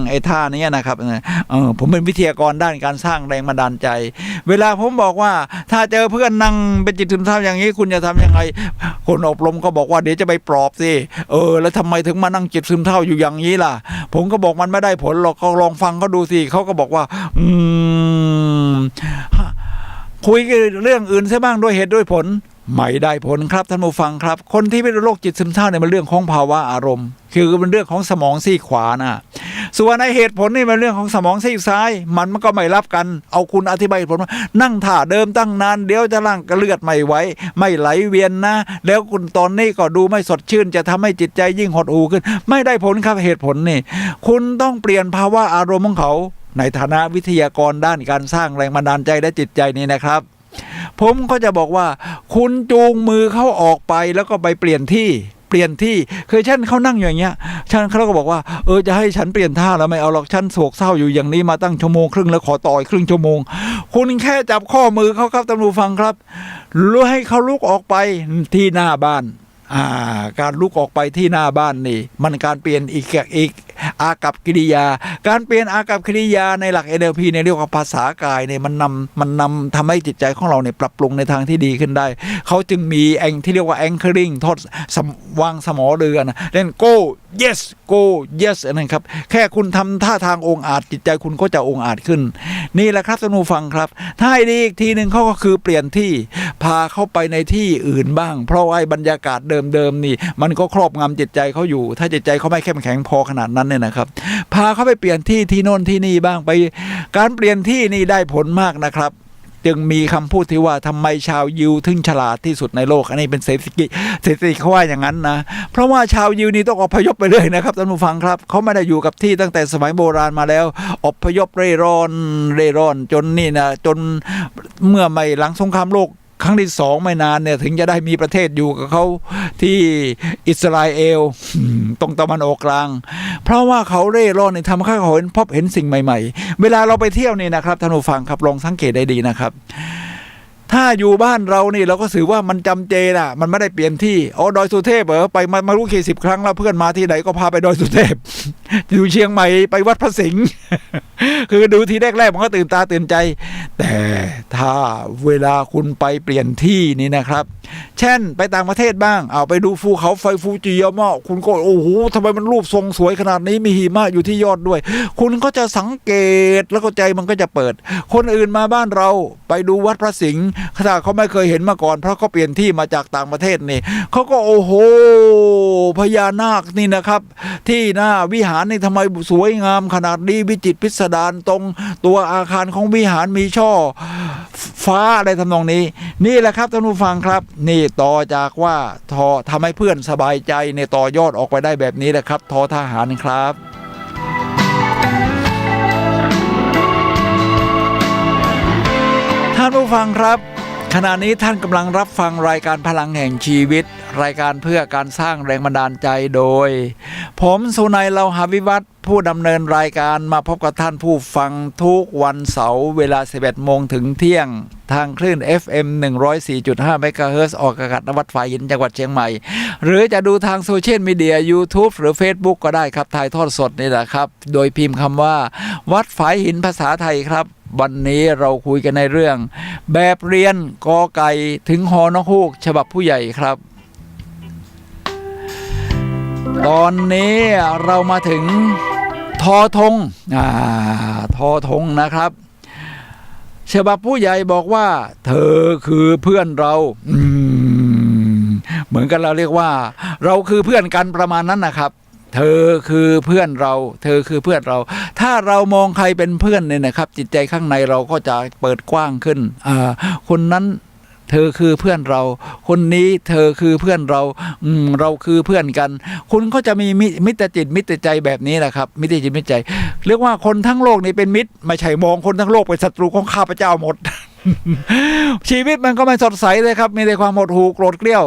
Speaker 1: ไอ้ท่านี้นะครับผมเป็นวิทยากรด้านการสร้างแรงบันดาลใจเวลาผมบอกว่าถ้าเจอเพื่อนนั่งเป็นจิตซึมเศร้าอย่างนี้คุณจะทำยังไงคนอบรมก็บอกว่าเดี๋ยวจะไปปลอบสิแล้วทำไมถึงมานั่งจิตซึมเศร้าอยู่อย่างนี้ล่ะผมก็บอกมันไม่ได้ผลหรอกก็ลองฟังเขาดูสิเขาก็บอกว่าคุยเรื่องอื่นซะบ้างด้วยเหตุด้วยผลไม่ได้ผลครับท่านผู้ฟังครับคนที่เป็นโรคจิตซึมเศร้าเนี่ยมันเรื่องของภาวะอารมณ์คือเป็นเรื่องของสมองซีกขวานะส่วนในเหตุผลนี่เป็นเรื่องของสมองซีกซ้ายมันก็ไม่รับกันเอาคุณอธิบายผลว่านั่งท่าเดิมตั้งนานเดี๋ยวจะร่างกระเลือดไม่ไหวไม่ไหลเวียนนะแล้วคุณตอนนี้ก็ดูไม่สดชื่นจะทำให้จิตใจยิ่งหดหู่ขึ้นไม่ได้ผลครับเหตุผลนี่คุณต้องเปลี่ยนภาวะอารมณ์ของเขาในฐานะวิทยากรด้านการสร้างแรงบันดาลใจและจิตใจนี้นะครับผมก็จะบอกว่าคุณจูงมือเขาออกไปแล้วก็ไปเปลี่ยนที่คือฉันเขานั่งอย่างเงี้ยฉันเขาก็บอกว่าจะให้ฉันเปลี่ยนท่าแล้วไม่เอาหรอกฉันโศกเศร้าอยู่อย่างนี้มาตั้งชั่วโมงครึ่งแล้วขอต่ออีกครึ่งชั่วโมงคุณแค่จับข้อมือเขาครับท่านผู้ฟังครับรู้ให้เขาลุกออกไปที่หน้าบ้าน การลุกออกไปที่หน้าบ้านนี่มันการเปลี่ยนอีกอากัปกิริยาการเปลี่ยนอากัปกิริยาในหลัก NLP เนี่ยเรียกว่าภาษากายเนี่ยมันนำทำให้จิตใจของเราเนี่ยปรับปรุงในทางที่ดีขึ้นได้เขาจึงมีที่เรียกว่า anchoring ทอดวางสมอเรือนะเล่น go yes go yes นะครับแค่คุณทำท่าทางองอาจจิตใจคุณก็จะองอาจขึ้นนี่แหละครับท่านผู้ฟังครับถ้าให้ดีอีกทีหนึ่งเขาก็คือเปลี่ยนที่พาเข้าไปในที่อื่นบ้างเพราะว่าบรรยากาศเดิมนี่มันก็ครอบงำจิตใจเขาอยู่ถ้าจิตใจเขาไม่เข้มแข็งพอขนาดนั้นเนี่ยนะครับพาเขาไปเปลี่ยนที่โน่นที่นี่บ้างไปการเปลี่ยนที่นี่ได้ผลมากนะครับจึงมีคำพูดที่ว่าทำไมชาวยิวถึงฉลาดที่สุดในโลกอันนี้เป็นเศรษฐกิจเขาว่าอย่างนั้นนะเพราะว่าชาวยิวนี่ต้องอพยพไปเรื่อยนะครับท่านผู้ฟังครับเขาไม่ได้อยู่กับที่ตั้งแต่สมัยโบราณมาแล้วอพยพเร่ร่อนจนนี่นะจนเมื่อไม่หลังสงครามโลกครั้งที่2ไม่นานเนี่ยถึงจะได้มีประเทศอยู่กับเขาที่อิสราเอลตรงตะวันออกกลางเพราะว่าเขาเร่ร่อนในทำให้เขาพบเห็นสิ่งใหม่ๆเวลาเราไปเที่ยวนี่นะครับท่านผู้ฟังครับลองสังเกตได้ดีนะครับถ้าอยู่บ้านเรานี่เราก็ถือว่ามันจำเจนะมันไม่ได้เปลี่ยนที่ดอยสุเทพไปมารู้กี่10 ครั้งแล้วเพื่อนมาที่ไหนก็พาไปดอยสุเทพอยู่เชียงใหม่ไปวัดพระสิงห์คือดูทีแรกๆมันก็ตื่นตาตื่นใจแต่ถ้าเวลาคุณไปเปลี่ยนที่นี่นะครับเช่นไปต่างประเทศบ้างไปดูภูเขาไฟฟูจิยามะคุณก็โอ้โหทำไมมันรูปทรงสวยขนาดนี้มีหิมะอยู่ที่ยอดด้วยคุณก็จะสังเกตแล้วก็ใจมันก็จะเปิดคนอื่นมาบ้านเราไปดูวัดพระสิงห์ถ้าเขาไม่เคยเห็นมาก่อนเพราะเขาเปลี่ยนที่มาจากต่างประเทศนี่เขาก็โอ้โหพญานาคนี่นะครับที่หน้าวิหารนี่ทำไมสวยงามขนาดนี้วิจิตรพิสดารตรงตัวอาคารของวิหารมีช่อฟ้าอะไรทำนองนี้นี่แหละครับท่านผู้ฟังครับนี่ต่อจากว่าทำให้เพื่อนสบายใจในต่อยอดออกไปได้แบบนี้แหละครับททหารครับท่านผู้ฟังครับขณะนี้ท่านกำลังรับฟังรายการพลังแห่งชีวิตรายการเพื่อการสร้างแรงบันดาลใจโดยผมสุนัย เลาหาวิวัฒน์ผู้ดำเนินรายการมาพบกับท่านผู้ฟังทุกวันเสาร์เวลา 11 โมงถึงเที่ยงทางคลื่น FM 104.5 เมกะเฮิรตซ์ออกอากาศณวัดฝายหินจังหวัดเชียงใหม่หรือจะดูทางโซเชียลมีเดีย YouTube หรือ Facebook ก็ได้ครับถ่ายทอดสดนี่แหละครับโดยพิมพ์คำว่าวัดฝายหินภาษาไทยครับวันนี้เราคุยกันในเรื่องแบบเรียนกอไก่ถึงฮอนกฮูกฉบับผู้ใหญ่ครับตอนนี้เรามาถึงทอธงทอธงนะครับฉบับผู้ใหญ่บอกว่าเธอคือเพื่อนเราเหมือนกันเราเรียกว่าเราคือเพื่อนกันประมาณนั้นนะครับเธอคือเพื่อนเราเธอคือเพื่อนเราถ้าเรามองใครเป็นเพื่อนเนี่ยนะครับจิตใจข้างในเราก็จะเปิดกว้างขึ้นคนนั้นเธอคือเพื่อนเราคนนี้เธอคือเพื่อนเราเราคือเพื่อนกันคุณก็จะมีมิตรจิตมิตรใจแบบนี้แหละครับมิตรจิตมิตรใจเรียกว่าคนทั้งโลกนี้เป็นมิตรไม่ใช่มองคนทั้งโลกเป็นศัตรูของข้าพเจ้าหมด ชีวิตมันก็ไม่สดใสเลยครับมีแต่ความหดหู่โกรธเกรี้ยว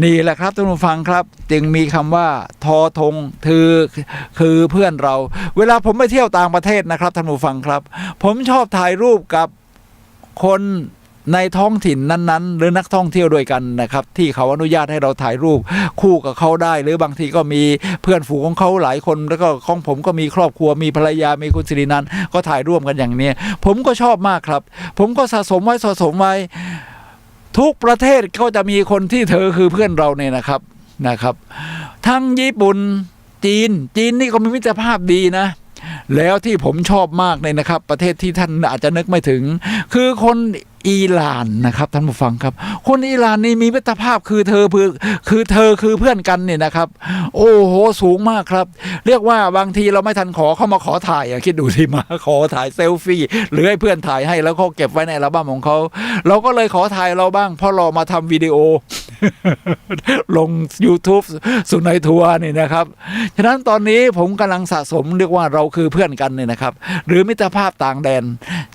Speaker 1: นี่แหละครับท่านผู้ฟังครับจึงมีคำว่าทอธงเธอคือเพื่อนเราเวลาผมไปเที่ยวต่างประเทศนะครับท่านผู้ฟังครับผมชอบถ่ายรูปกับคนในท้องถิ่นนั้นๆหรือนักท่องเที่ยวด้วยกันนะครับที่เขาอนุญาตให้เราถ่ายรูปคู่กับเขาได้หรือบางทีก็มีเพื่อนฝูงของเขาหลายคนแล้วก็ของผมก็มีครอบครัวมีภรรยามีคุณสิรินันท์ก็ถ่ายร่วมกันอย่างนี้ผมก็ชอบมากครับผมก็สะสมไว้ทุกประเทศก็จะมีคนที่เธอคือเพื่อนเราเนี่ยนะครับทั้งญี่ปุ่นจีนนี่ก็มีมิตรภาพดีนะแล้วที่ผมชอบมากเลยนะครับประเทศที่ท่านอาจจะนึกไม่ถึงคือคนอิหร่านนะครับท่านผู้ฟังครับคนอิหร่านนี่มีมิตรภาพคือเธอคือเพื่อนกันเนี่ยนะครับโอ้โหสูงมากครับเรียกว่าบางทีเราไม่ทันขอเข้ามาขอถ่ายคิดดูสิมาขอถ่ายเซลฟี่หรือให้เพื่อนถ่ายให้แล้วเขาเก็บไว้ในอัลบั้มของเขาเราก็เลยขอถ่ายเราบ้างเพราะเรามาทำวิดีโอ ลง YouTube สุนัยทัวร์นี่นะครับฉะนั้นตอนนี้ผมกำลังสะสมเรียกว่าเราคือเพื่อนกันเนี่ยนะครับหรือมิตรภาพต่างแดน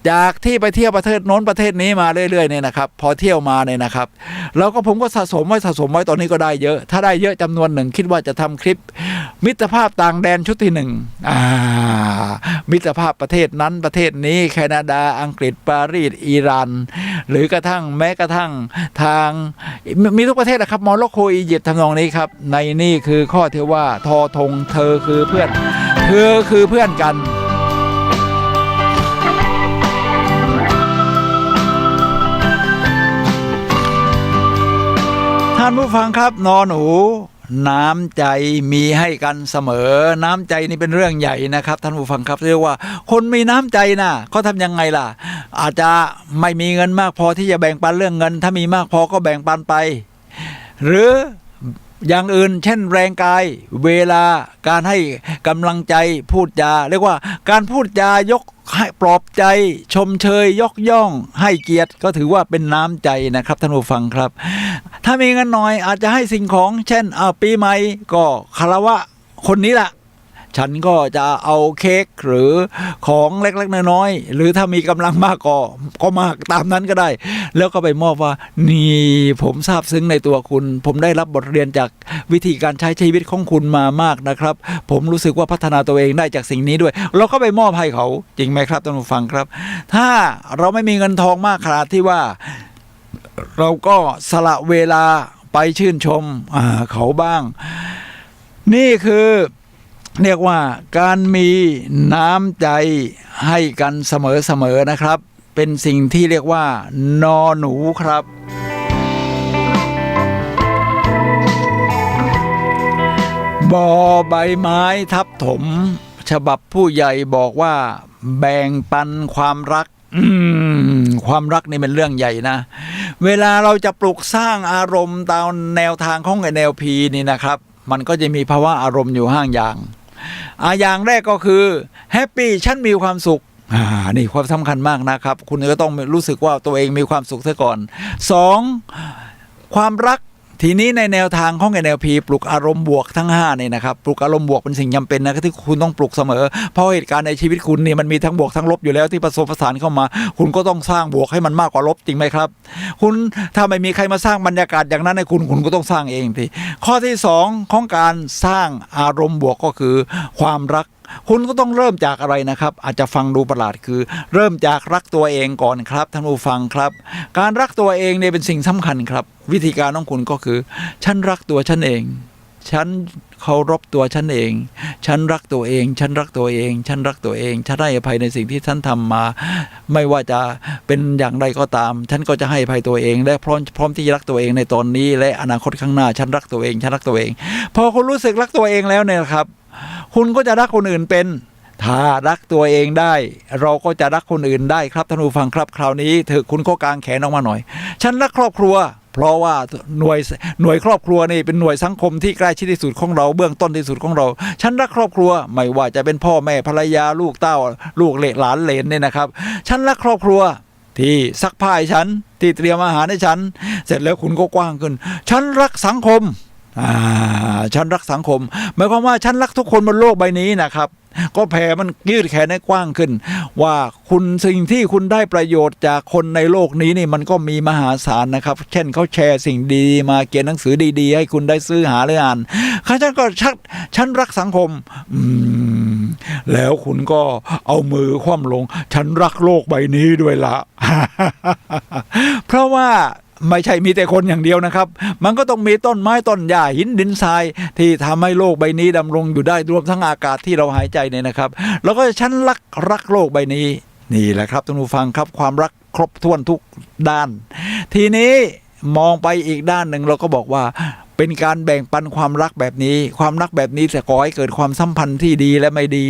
Speaker 1: จากที่ไปเที่ยวประเทศโน้นประเทศนี้ มาเรื่อยๆเนี่ยนะครับพอเที่ยวมาเนี่ยนะครับแล้วก็ผมก็สะสมไว้ตอนนี้ก็ได้เยอะถ้าได้เยอะจำนวนหนึ่งคิดว่าจะทำคลิปมิตรภาพต่างแดนชุดที่หนึ่งมิตรภาพประเทศนั้นประเทศนี้แคนาดาอังกฤษปารีสอิหร่านหรือกระทั่งแม้กระทั่งทางมีทุกประเทศนะครับโมร็อกโกอียิปต์ทำนองนี้ครับในนี่คือข้อที่ว่าทอธงเธอคือเพื่อนกันท่านผู้ฟังครับนอหนูน้ำใจมีให้กันเสมอน้ำใจนี่เป็นเรื่องใหญ่นะครับท่านผู้ฟังครับเรียกว่าคนมีน้ำใจนะเขาทำยังไงล่ะอาจจะไม่มีเงินมากพอที่จะแบ่งปันเรื่องเงินถ้ามีมากพอก็แบ่งปันไปหรืออย่างอื่นเช่นแรงกายเวลาการให้กำลังใจพูดจาเรียกว่าการพูดจายกให้ปลอบใจชมเชยยกย่องให้เกียรติก็ถือว่าเป็นน้ำใจนะครับท่านผู้ฟังครับถ้ามีเงินน้อยอาจจะให้สิ่งของเช่นปีใหม่ก็คารวะคนนี้ล่ะฉันก็จะเอาเค้กหรือของเล็กๆน้อยๆหรือถ้ามีกำลังมากก็มากตามนั้นก็ได้แล้วก็ไปมอบว่านี่ผมซาบซึ้งในตัวคุณผมได้รับบทเรียนจากวิธีการใช้ชีวิตของคุณมามากนะครับผมรู้สึกว่าพัฒนาตัวเองได้จากสิ่งนี้ด้วยเราก็ไปมอบให้เขาจริงไหมครับท่านผู้ฟังครับถ้าเราไม่มีเงินทองมากขนาดที่ว่าเราก็สละเวลาไปชื่นชมเขาบ้างนี่คือเรียกว่าการมีน้ำใจให้กันเสมอนะครับเป็นสิ่งที่เรียกว่านอหนูครับบอใบไม้ทับถมฉบับผู้ใหญ่บอกว่าแบ่งปันความรักความรักนี่เป็นเรื่องใหญ่นะเวลาเราจะปลุกสร้างอารมณ์ตามแนวทางของ NLP นี่นะครับมันก็จะมีภาวะอารมณ์อยู่5อย่างอย่างแรกก็คือแฮปปี้ฉันมีความสุขนี่ความสำคัญมากนะครับคุณก็ต้องรู้สึกว่าตัวเองมีความสุขซะก่อน2ความรักทีนี้ในแนวทางของ NLP ปลุกอารมณ์บวกทั้ง5นี่นะครับปลุกอารมณ์บวกเป็นสิ่งจำเป็นนะที่คุณต้องปลุกเสมอเพราะเหตุการณ์ในชีวิตคุณนี่มันมีทั้งบวกทั้งลบอยู่แล้วที่ผสมผสานเข้ามาคุณก็ต้องสร้างบวกให้มันมากกว่าลบจริงไหมครับคุณถ้าไม่มีใครมาสร้างบรรยากาศอย่างนั้นให้คุณก็ต้องสร้างเองทีข้อที่2ของการสร้างอารมณ์บวกก็คือความรักคุณก็ต้องเริ่มจากอะไรนะครับอาจจะฟังดูประหลาดคือเริ่มจากรักตัวเองก่อนครับท่านผู้ฟังครับการรักตัวเองเนี่ยเป็นสิ่งสำคัญครับวิธีการของคุณก็คือฉันรักตัวฉันเองฉันเคารพตัวฉันเองฉันรักตัวเองฉันรักตัวเองฉันรักตัวเองฉันให้อภัยในสิ่งที่ฉันทำมาไม่ว่าจะเป็นอย่างไรก็ตามฉันก็จะให้อภัยตัวเองและพร้อมที่จะรักตัวเองในตอนนี้และอนาคตข้างหน้าฉันรักตัวเองฉันรักตัวเองพอคุณรู้สึกรักตัวเองแล้วเนี่ยครับคุณก็จะรักคนอื่นเป็นถ้ารักตัวเองได้เราก็จะรักคนอื่นได้ครับท่านผู้ฟังครับคราวนี้เถอะคุณก็กางแขนออกมาหน่อยฉันรักครอบครัวเพราะว่าหน่วยครอบครัวนี่เป็นหน่วยสังคมที่ใกล้ชิดที่สุดของเราเบื้องต้นที่สุดของเราฉันรักครอบครัวไม่ว่าจะเป็นพ่อแม่ภรรยาลูกเต้าลูกหลานเหลนเนี่ยนะครับฉันรักครอบครัวที่ซักผ้าให้ฉันที่เตรียมอาหารให้ฉันเสร็จแล้วคุณก็กว้างขึ้นฉันรักสังคมฉันรักสังคมหมายความว่าฉันรักทุกคนบนโลกใบนี้นะครับก็แผ่มันยืดแขนให้กว้างขึ้นว่าคุณสิ่งที่คุณได้ประโยชน์จากคนในโลกนี้นี่มันก็มีมหาศาลนะครับเช่นเขาแชร์สิ่งดีมาเขียนหนังสือดีๆให้คุณได้ซื้อหาหรืออ่านฉันก็ฉันรักสังคมแล้วคุณก็เอามือคว่ำลงฉันรักโลกใบนี้ด้วยละ เพราะว่าไม่ใช่มีแต่คนอย่างเดียวนะครับมันก็ต้องมีต้นไม้ต้นหญ้าหินดินทรายที่ทำให้โลกใบนี้ดำรงอยู่ได้รวมทั้งอากาศที่เราหายใจเนี่ยนะครับแล้วก็ฉันรักโลกใบนี้นี่แหละครับท่านผู้ฟังครับความรักครบถ้วนทุกด้านทีนี้มองไปอีกด้านหนึ่งเราก็บอกว่าเป็นการแบ่งปันความรักแบบนี้ความรักแบบนี้จะก่อให้เกิดความสัมพันธ์ที่ดีและไม่ดี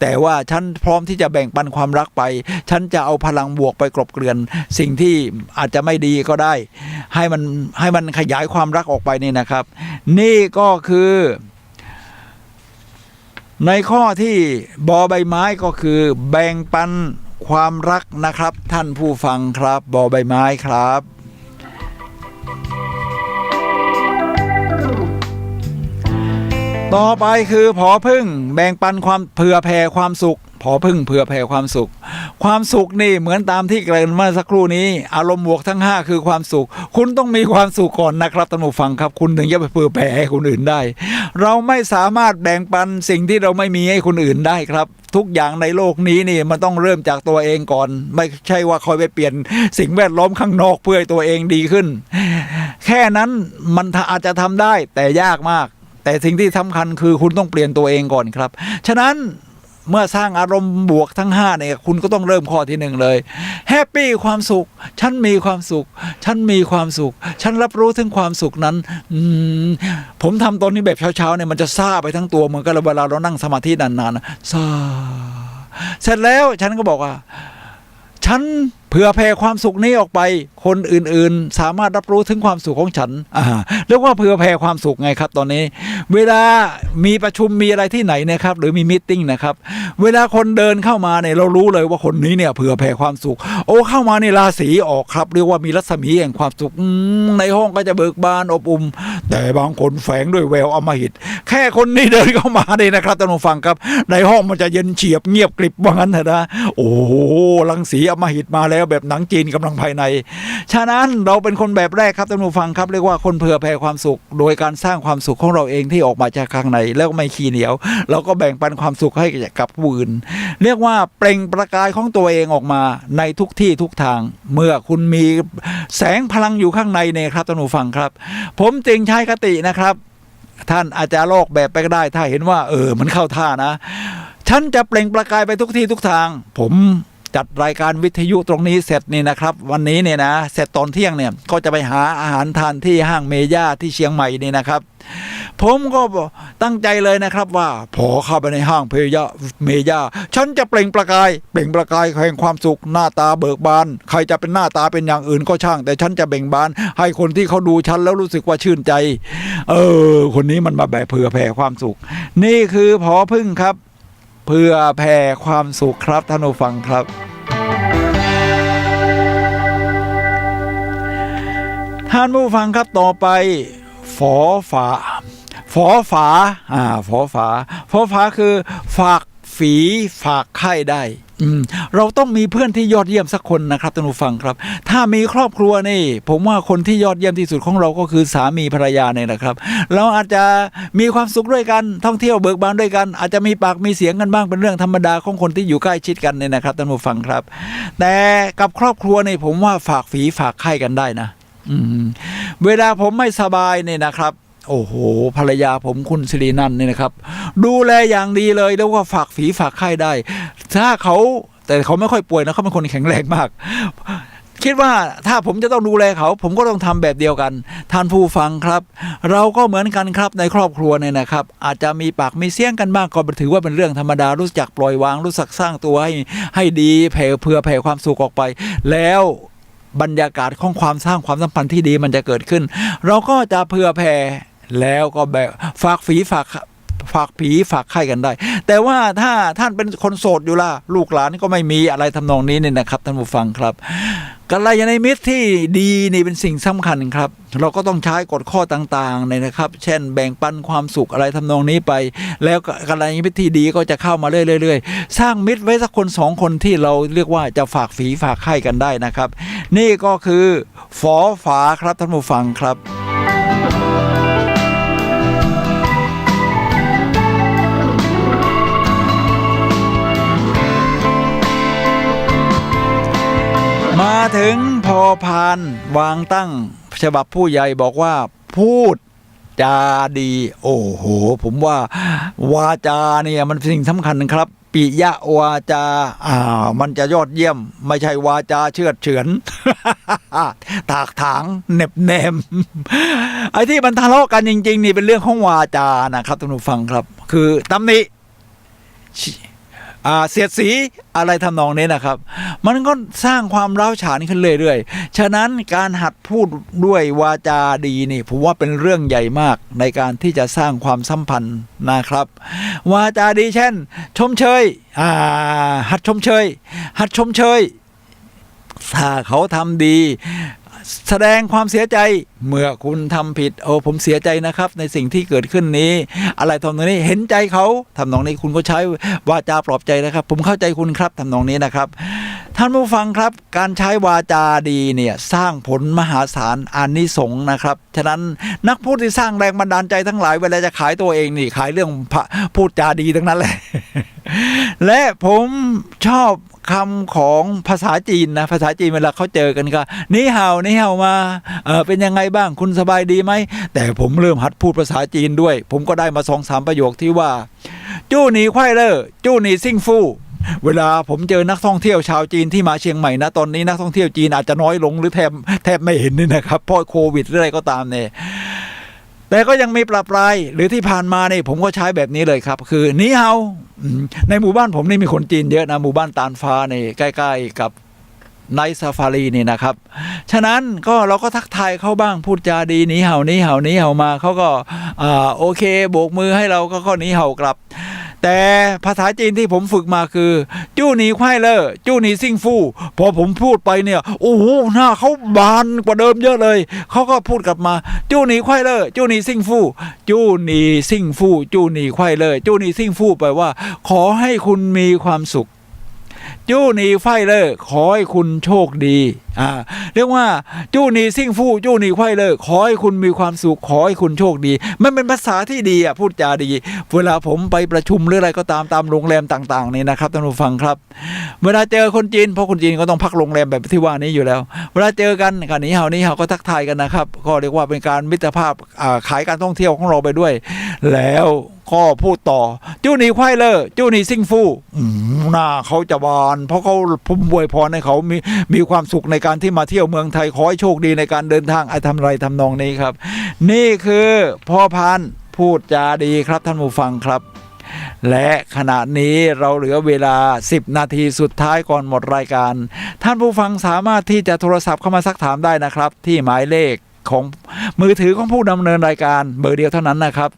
Speaker 1: แต่ว่าฉันพร้อมที่จะแบ่งปันความรักไปฉันจะเอาพลังบวกไปกลบเกลื่อนสิ่งที่อาจจะไม่ดีก็ได้ให้มันขยายความรักออกไปนี่นะครับนี่ก็คือในข้อที่บอใบไม้ก็คือแบ่งปันความรักนะครับท่านผู้ฟังครับบอใบไม้ครับต่อไปคือผอพึ่งแบ่งปันความเผื่อแผ่ความสุขผอพึ่งเผื่อแผ่ความสุข ความสุขนี่เหมือนตามที่เกริ่นเมื่อสักครู่นี้อารมณ์บวกทั้ง5คือความสุขคุณต้องมีความสุขก่อนนะครับท่านผู้ฟังครับคุณถึงจะไปเผื่อแผ่ให้คนอื่นได้เราไม่สามารถแบ่งปันสิ่งที่เราไม่มีให้คนอื่นได้ครับทุกอย่างในโลกนี้นี่มันต้องเริ่มจากตัวเองก่อนไม่ใช่ว่าคอยไปเปลี่ยนสิ่งแวดล้อมข้างนอกเพื่อให้ตัวเองดีขึ้นแค่นั้นมันอาจจะทำได้แต่ยากมากแต่สิ่งที่สำคัญคือคุณต้องเปลี่ยนตัวเองก่อนครับฉะนั้นเมื่อสร้างอารมณ์บวกทั้ง5เนี่ยคุณก็ต้องเริ่มข้อที่1เลยแฮปปี้ความสุขฉันมีความสุขฉันมีความสุขฉันรับรู้ถึงความสุขนั้นผมทำตอนนี้แบบเช้าๆเนี่ยมันจะซ่าไปทั้งตัวเหมือนกับเวลาเรานั่งสมาธินานๆนะซ่าเสร็จแล้วฉันก็บอกว่าฉันเผื่อแผ่ความสุขนี้ออกไปคนอื่นๆสามารถรับรู้ถึงความสุขของฉันเรียกว่าเผื่อแผ่ความสุขไงครับตอนนี้เวลามีประชุมมีอะไรที่ไหนนะครับหรือมีมีตติ้งนะครับเวลาคนเดินเข้ามาเนี่ยเรารู้เลยว่าคนนี้เนี่ยเผื่อแผ่ความสุขโอ้เข้ามาในราศีออกครับเรียกว่ามีรัศมีแห่งความสุขในห้องก็จะเบิกบานอบอุ่มแต่บางคนแฝงด้วยแววอำมหิตแค่คนนี้เดินเข้ามาเนี่ยนะครับท่านผู้ฟังครับในห้องมันจะเย็นเฉียบเงียบกริบว่างั้นเถอะนะโอ้โหรังสีอำมหิตมาแล้วแบบหนังจีนกำลังภายในฉะนั้นเราเป็นคนแบบแรกครับท่านผู้ฟังครับเรียกว่าคนเผื่อแผ่ความสุขโดยการสร้างความสุขของเราเองที่ออกมาจากข้างในแล้วไม่ขี้เหนียวเราก็แบ่งปันความสุขให้กับผู้อื่นเรียกว่าเปล่งประกายของตัวเองออกมาในทุกที่ทุกทางเมื่อคุณมีแสงพลังอยู่ข้างในเนี่ยครับท่านผู้ฟังครับผมจึงใช้คตินะครับท่านอาจจะลอกแบบไปก็ได้ถ้าเห็นว่ามันเข้าท่านะฉันจะเปล่งประกายไปทุกที่ทุกทางผมจัดรายการวิทยุตรงนี้เสร็จนี่นะครับวันนี้เนี่ยนะเสร็จตอนเที่ยงเนี่ยก็จะไปหาอาหารทานที่ห้างเมย่าที่เชียงใหม่นี่นะครับผมก็ตั้งใจเลยนะครับว่าพอเข้าไปในห้างเมย่าฉันจะเปล่งประกายแห่งความสุขหน้าตาเบิกบานใครจะเป็นหน้าตาเป็นอย่างอื่นก็ช่างแต่ฉันจะเบ่งบานให้คนที่เขาดูฉันแล้วรู้สึกว่าชื่นใจคนนี้มันมาแบบเผื่อแผ่ความสุขนี่คือผอพึ่งครับเพื่อแผ่ความสุขครับท่านผู้ฟังครับท่านผู้ฟังครับต่อไปฝอฝาคือฝากฝีฝากไข้ได้เราต้องมีเพื่อนที่ยอดเยี่ยมสักคนนะครับท่านผู้ฟังครับถ้ามีครอบครัวนี่ผมว่าคนที่ยอดเยี่ยมที่สุดของเราก็คือสามีภรรยาเนี่ยนะครับเราอาจจะมีความสุขด้วยกันท่องเที่ยวเบิกบานด้วยกันอาจจะมีปากมีเสียงกันบ้างเป็นเรื่องธรรมดาของคนที่อยู่ใกล้ชิดกันเนี่ยนะครับท่านผู้ฟังครับแต่กับครอบครัวนี่ผมว่าฝากฝีฝากไข้กันได้นะเวลาผมไม่สบายเนี่ยนะครับโอ้โหภรรยาผมคุณสิรินันท์เนี่ยนะครับดูแลอย่างดีเลยแล้วว่าฝากฝีฝากไข้ได้แต่เขาไม่ค่อยป่วยนะเขาเป็นคนแข็งแรงมากคิดว่าถ้าผมจะต้องดูแลเขาผมก็ต้องทำแบบเดียวกันท่านผู้ฟังครับเราก็เหมือนกันครับในครอบครัวเนี่ยนะครับอาจจะมีปากมีเสียงกันบ้างก็ถือว่าเป็นเรื่องธรรมดารู้จักปล่อยวางรู้จักสร้างตัวให้ดีเผื่อแผ่ความสุขออกไปแล้วบรรยากาศของความสร้างความสัมพันธ์ที่ดีมันจะเกิดขึ้นเราก็จะเผื่อแผ่แล้วก็แบบฝากผีฝากไข่กันได้แต่ว่าถ้าท่านเป็นคนโสดอยู่ล่ะลูกหลานก็ไม่มีอะไรทำนองนี้เนี่ยนะครับท่านผู้ฟังครับกัลยาณมิตรที่ดีนี่เป็นสิ่งสำคัญครับเราก็ต้องใช้กฎข้อต่างๆเนี่ยนะครับเช่นแบ่งปันความสุขอะไรทำนองนี้ไปแล้วกัลยาณมิตรที่ดีก็จะเข้ามาเรื่อยๆสร้างมิตรไว้สักคน2คนที่เราเรียกว่าจะฝากฝีฝากไข่กันได้นะครับนี่ก็คือฝอฝาครับท่านผู้ฟังครับมาถึงพอพานวางตั้งฉบับผู้ใหญ่บอกว่าพูดจาดีโอ้โหผมว่าวาจาเนี่ยมันเป็นสิ่งสำคัญนะครับปิยวาจามันจะยอดเยี่ยมไม่ใช่วาจาเชือดเฉือน ถากถางเน็บแนม ไอ้ที่มันทะเลาะกันจริงๆนี่เป็นเรื่องของวาจานะครับท่านผู้ฟังครับคือตำหนิเสียดสีอะไรทำนองนี้นะครับมันก็สร้างความร้าวฉานขึ้นเรื่อยๆฉะนั้นการหัดพูดด้วยวาจาดีนี่ผมว่าเป็นเรื่องใหญ่มากในการที่จะสร้างความสัมพันธ์นะครับวาจาดีเช่นชมเชยหัดชมเชยถ้าเขาทำดี แสดงความเสียใจเมื่อคุณทำผิดผมเสียใจนะครับในสิ่งที่เกิดขึ้นนี้อะไรทำนองนี้เห็นใจเขาทำนองนี้คุณก็ใช้วาจาปลอบใจนะครับผมเข้าใจคุณครับทำนองนี้นะครับท่านผู้ฟังครับการใช้วาจาดีเนี่ยสร้างผลมหาศาลอานิสงส์นะครับฉะนั้นนักพูดที่สร้างแรงบันดาลใจทั้งหลายเวลาจะขายตัวเองนี่ขายเรื่องพูดจาดีทั้งนั้นแหละ และผมชอบคำของภาษาจีนนะภาษาจีนเวลาเขาเจอกันก็นี่เห่ามาเป็นยังไงบ้างคุณสบายดีไหมแต่ผมเริ่มหัดพูดภาษาจีนด้วยผมก็ได้มา 2-3 ประโยคที่ว่าจู้หนีไขว้เล่อจู้หนีซิ่งฟู่เวลาผมเจอนักท่องเที่ยวชาวจีนที่มาเชียงใหม่นะตอนนี้นักท่องเที่ยวจีนอาจจะน้อยลงหรือแทบไม่เห็นนี่นะครับเพราะโควิดหรืออะไรก็ตามเนี่ยแต่ก็ยังมีปรับปรายหรือที่ผ่านมาเนี่ยผมก็ใช้แบบนี้เลยครับคือนี่เฮาในหมู่บ้านผมนี่มีคนจีนเยอะนะหมู่บ้านตาลฟ้านี่ใกล้ๆกับไนท์ซาฟารีนี่นะครับฉะนั้นก็เราก็ทักทายเขาบ้างพูดจาดีหนีเห่ามาเขาก็โอเคโบกมือให้เราก็หนีเห่ากลับแต่ภาษาจีนที่ผมฝึกมาคือจู้หนีไขว้เล่อจู้หนีซิ่งฟู่พอผมพูดไปเนี่ยโอ้โหหน้าเขาบานกว่าเดิมเยอะเลยเขาก็พูดกลับมาจู้หนีไขว้เล่อจู้หนีซิ่งฟู่จู้หนีซิ่งฟู่จู้หนีไขว้เล่อจู้หนีซิ่งฟู่แปลว่าขอให้คุณมีความสุขจู้หนีไขว้เล่อขอให้คุณโชคดีเรียกว่าจู้หนีซิ่งฟู่จู้หนีไขว้เล่อขอให้คุณมีความสุขขอให้คุณโชคดีมันเป็นภาษาที่ดีพูดจาดีเวลาผมไปประชุมหรืออะไรก็ตามโรงแรมต่างๆนี่นะครับท่านผู้ฟังครับเวลาเจอคนจีนเพราะคนจีนก็ต้องพักโรงแรมแบบที่ว่านี้อยู่แล้วเวลาเจอกันหนีเห่าก็ทักทายกันนะครับก็เรียกว่าเป็นการมิตรภาพขายการท่องเที่ยวของเราไปด้วยแล้วก็พูดต่อจู้หนีไขว้เล่อจู้หนีซิ่งฟู่หน้าเขาจะบานเพราะเขาผมอวยพรให้เขามีความสุขในการที่มาเที่ยวเมืองไทยขอให้โชคดีในการเดินทางทำไรทำนองนี้ครับนี่คือพ่อพันธุ์พูดจาดีครับท่านผู้ฟังครับและขณะนี้เราเหลือเวลา10 นาทีสุดท้ายก่อนหมดรายการท่านผู้ฟังสามารถที่จะโทรศัพท์เข้ามาซักถามได้นะครับที่หมายเลขของมือถือของผู้ดำเนินรายการเบอร์เดียวเท่านั้นนะครับ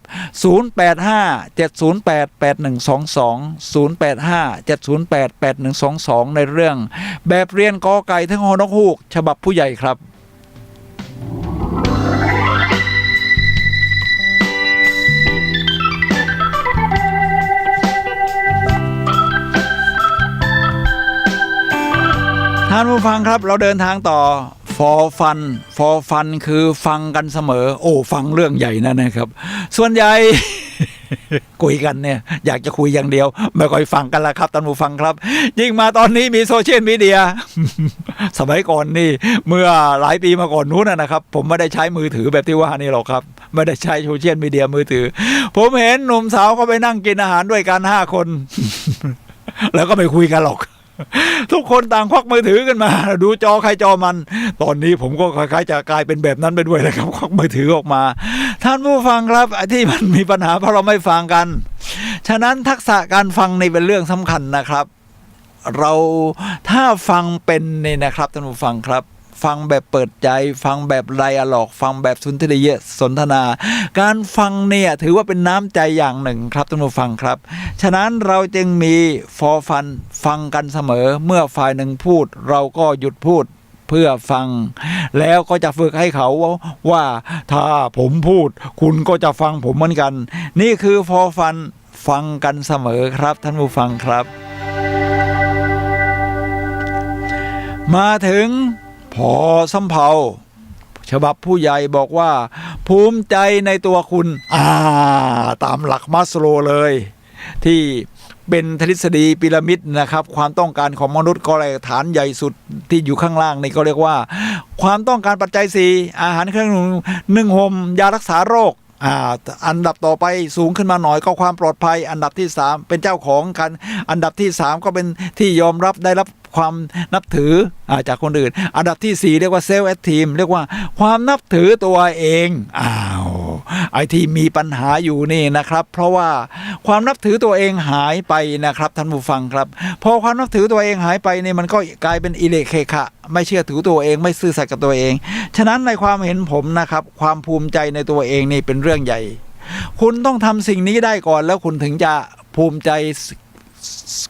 Speaker 1: 0857088122 ในเรื่องแบบเรียนกอไก่ทั้งฮอนกฮูกฉบับผู้ใหญ่ครับท่านผู้ฟังครับเราเดินทางต่อfor fun คือฟังกันเสมอฟังเรื่องใหญ่นะครับส่วนใหญ่ คุยกันเนี่ยอยากจะคุยอย่างเดียวไม่ค่อยฟังกันละครับท่านผู้ฟังครับยิ่งมาตอนนี้มีโซเชียลมีเดีย สมัยก่อนนี่เมื่อหลายปีมาก่อนนู้นนะครับผมไม่ได้ใช้มือถือแบบที่ว่านี่หรอกครับไม่ได้ใช้โซเชียลมีเดียมือถือผมเห็นหนุ่มสาวเขาไปนั่งกินอาหารด้วยกัน5 คน แล้วก็ไม่คุยกันหรอกทุกคนต่างควักมือถือกันมาดูจอใครจอมันตอนนี้ผมก็คล้ายๆจะกลายเป็นแบบนั้นไปด้วยเลยครับควักมือถือออกมาท่านผู้ฟังครับที่มันมีปัญหาเพราะเราไม่ฟังกันฉะนั้นทักษะการฟังนี่เป็นเรื่องสำคัญนะครับเราถ้าฟังเป็นนี่นะครับท่านผู้ฟังครับฟังแบบเปิดใจฟังแบบไดอะล็อกฟังแบบสุนทรียสนทนาการฟังเนี่ยถือว่าเป็นน้ำใจอย่างหนึ่งครับท่านผู้ฟังครับฉะนั้นเราจึงมีfor funฟังกันเสมอเมื่อฝ่ายหนึ่งพูดเราก็หยุดพูดเพื่อฟังแล้วก็จะฝึกให้เขาว่าถ้าผมพูดคุณก็จะฟังผมเหมือนกันนี่คือ for fun ฟังกันเสมอครับท่านผู้ฟังครับมาถึงพอสำเภาฉบับผู้ใหญ่บอกว่าภูมิใจในตัวคุณตามหลักมัสโลว์เลยที่เป็นทฤษฎีพีระมิดนะครับความต้องการของมนุษย์ก็เลยฐานใหญ่สุดที่อยู่ข้างล่างนี่ก็เรียกว่าความต้องการปัจจัย4อาหารเครื่องนึ่งห่มยารักษาโรคอันดับต่อไปสูงขึ้นมาหน่อยก็ความปลอดภัยอันดับที่3เป็นเจ้าของกันอันดับที่3ก็เป็นที่ยอมรับได้รับความนับถือจากคนอื่นอันดับที่4เรียกว่าเซลฟ์เอสทีมเรียกว่าความนับถือตัวเองไอ้ที่มีปัญหาอยู่นี่นะครับเพราะว่าความนับถือตัวเองหายไปนะครับท่านผู้ฟังครับพอความนับถือตัวเองหายไปนี่มันก็กลายเป็นอิเลเคคะไม่เชื่อถือตัวเองไม่ซื่อสัตย์กับตัวเองฉะนั้นในความเห็นผมนะครับความภูมิใจในตัวเองนี่เป็นเรื่องใหญ่คุณต้องทำสิ่งนี้ได้ก่อนแล้วคุณถึงจะภูมิใจ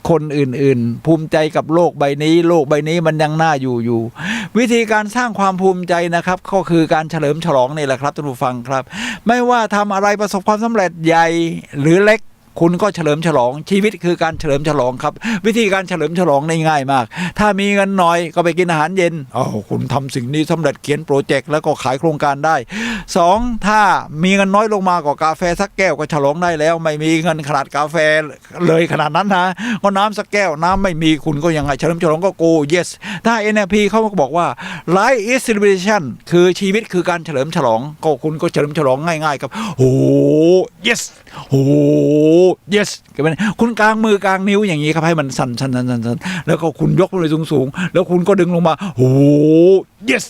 Speaker 1: คนอื่นๆภูมิใจกับโลกใบนี้มันยังน่าอยู่วิธีการสร้างความภูมิใจนะครับก็คือการเฉลิมฉลองนี่แหละครับท่านผู้ฟังครับไม่ว่าทำอะไรประสบความสำเร็จใหญ่หรือเล็กคุณก็เฉลิมฉลองชีวิตคือการเฉลิมฉลองครับวิธีการเฉลิมฉลองง่ายมากถ้ามีเงินน้อยก็ไปกินอาหารเย็นคุณทำสิ่งนี้สำเร็จเขียนโปรเจกต์แล้วก็ขายโครงการได้2ถ้ามีเงินน้อยลงมาก็กาแฟสักแก้วก็ฉลองได้แล้วไม่มีเงินขนาดกาแฟเลยขนาดนั้นนะก็น้ำสักแก้วน้ำไม่มีคุณก็ยังไงเฉลิมฉลองก็ go yes ถ้า NLP เขาบอกว่า life is celebration คือชีวิตคือการเฉลิมฉลองก็คุณก็เฉลิมฉลองง่ายๆครับโอ้ yes โอ้ yes คุณกลางมือกลางนิ้วอย่างนี้ครับให้มันสั่นแล้วก็คุณยกมันสูงแล้วคุณก็ดึงลงมาโอ้ yes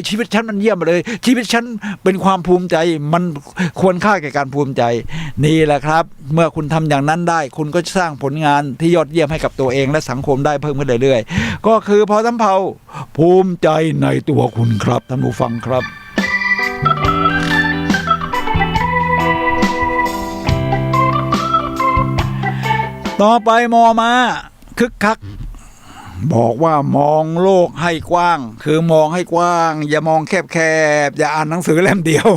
Speaker 1: ชีวิตฉันมันเยี่ยมเลยชีวิตฉันเป็นความภูมิใจมันควรค่าแก่การภูมิใจนี่แหละครับเมื่อคุณทำอย่างนั้นได้คุณก็สร้างผลงานที่ยอดเยี่ยมให้กับตัวเองและสังคมได้เพิ่มขึ้นเรื่อยๆก็คือพอสำเภาภูมิใจในตัวคุณครับท่านผู้ฟังครับต่อไปมอมาคึกคักบอกว่ามองโลกให้กว้างคือมองให้กว้างอย่ามองแคบอย่าอ่านหนังสือเล่มเดียว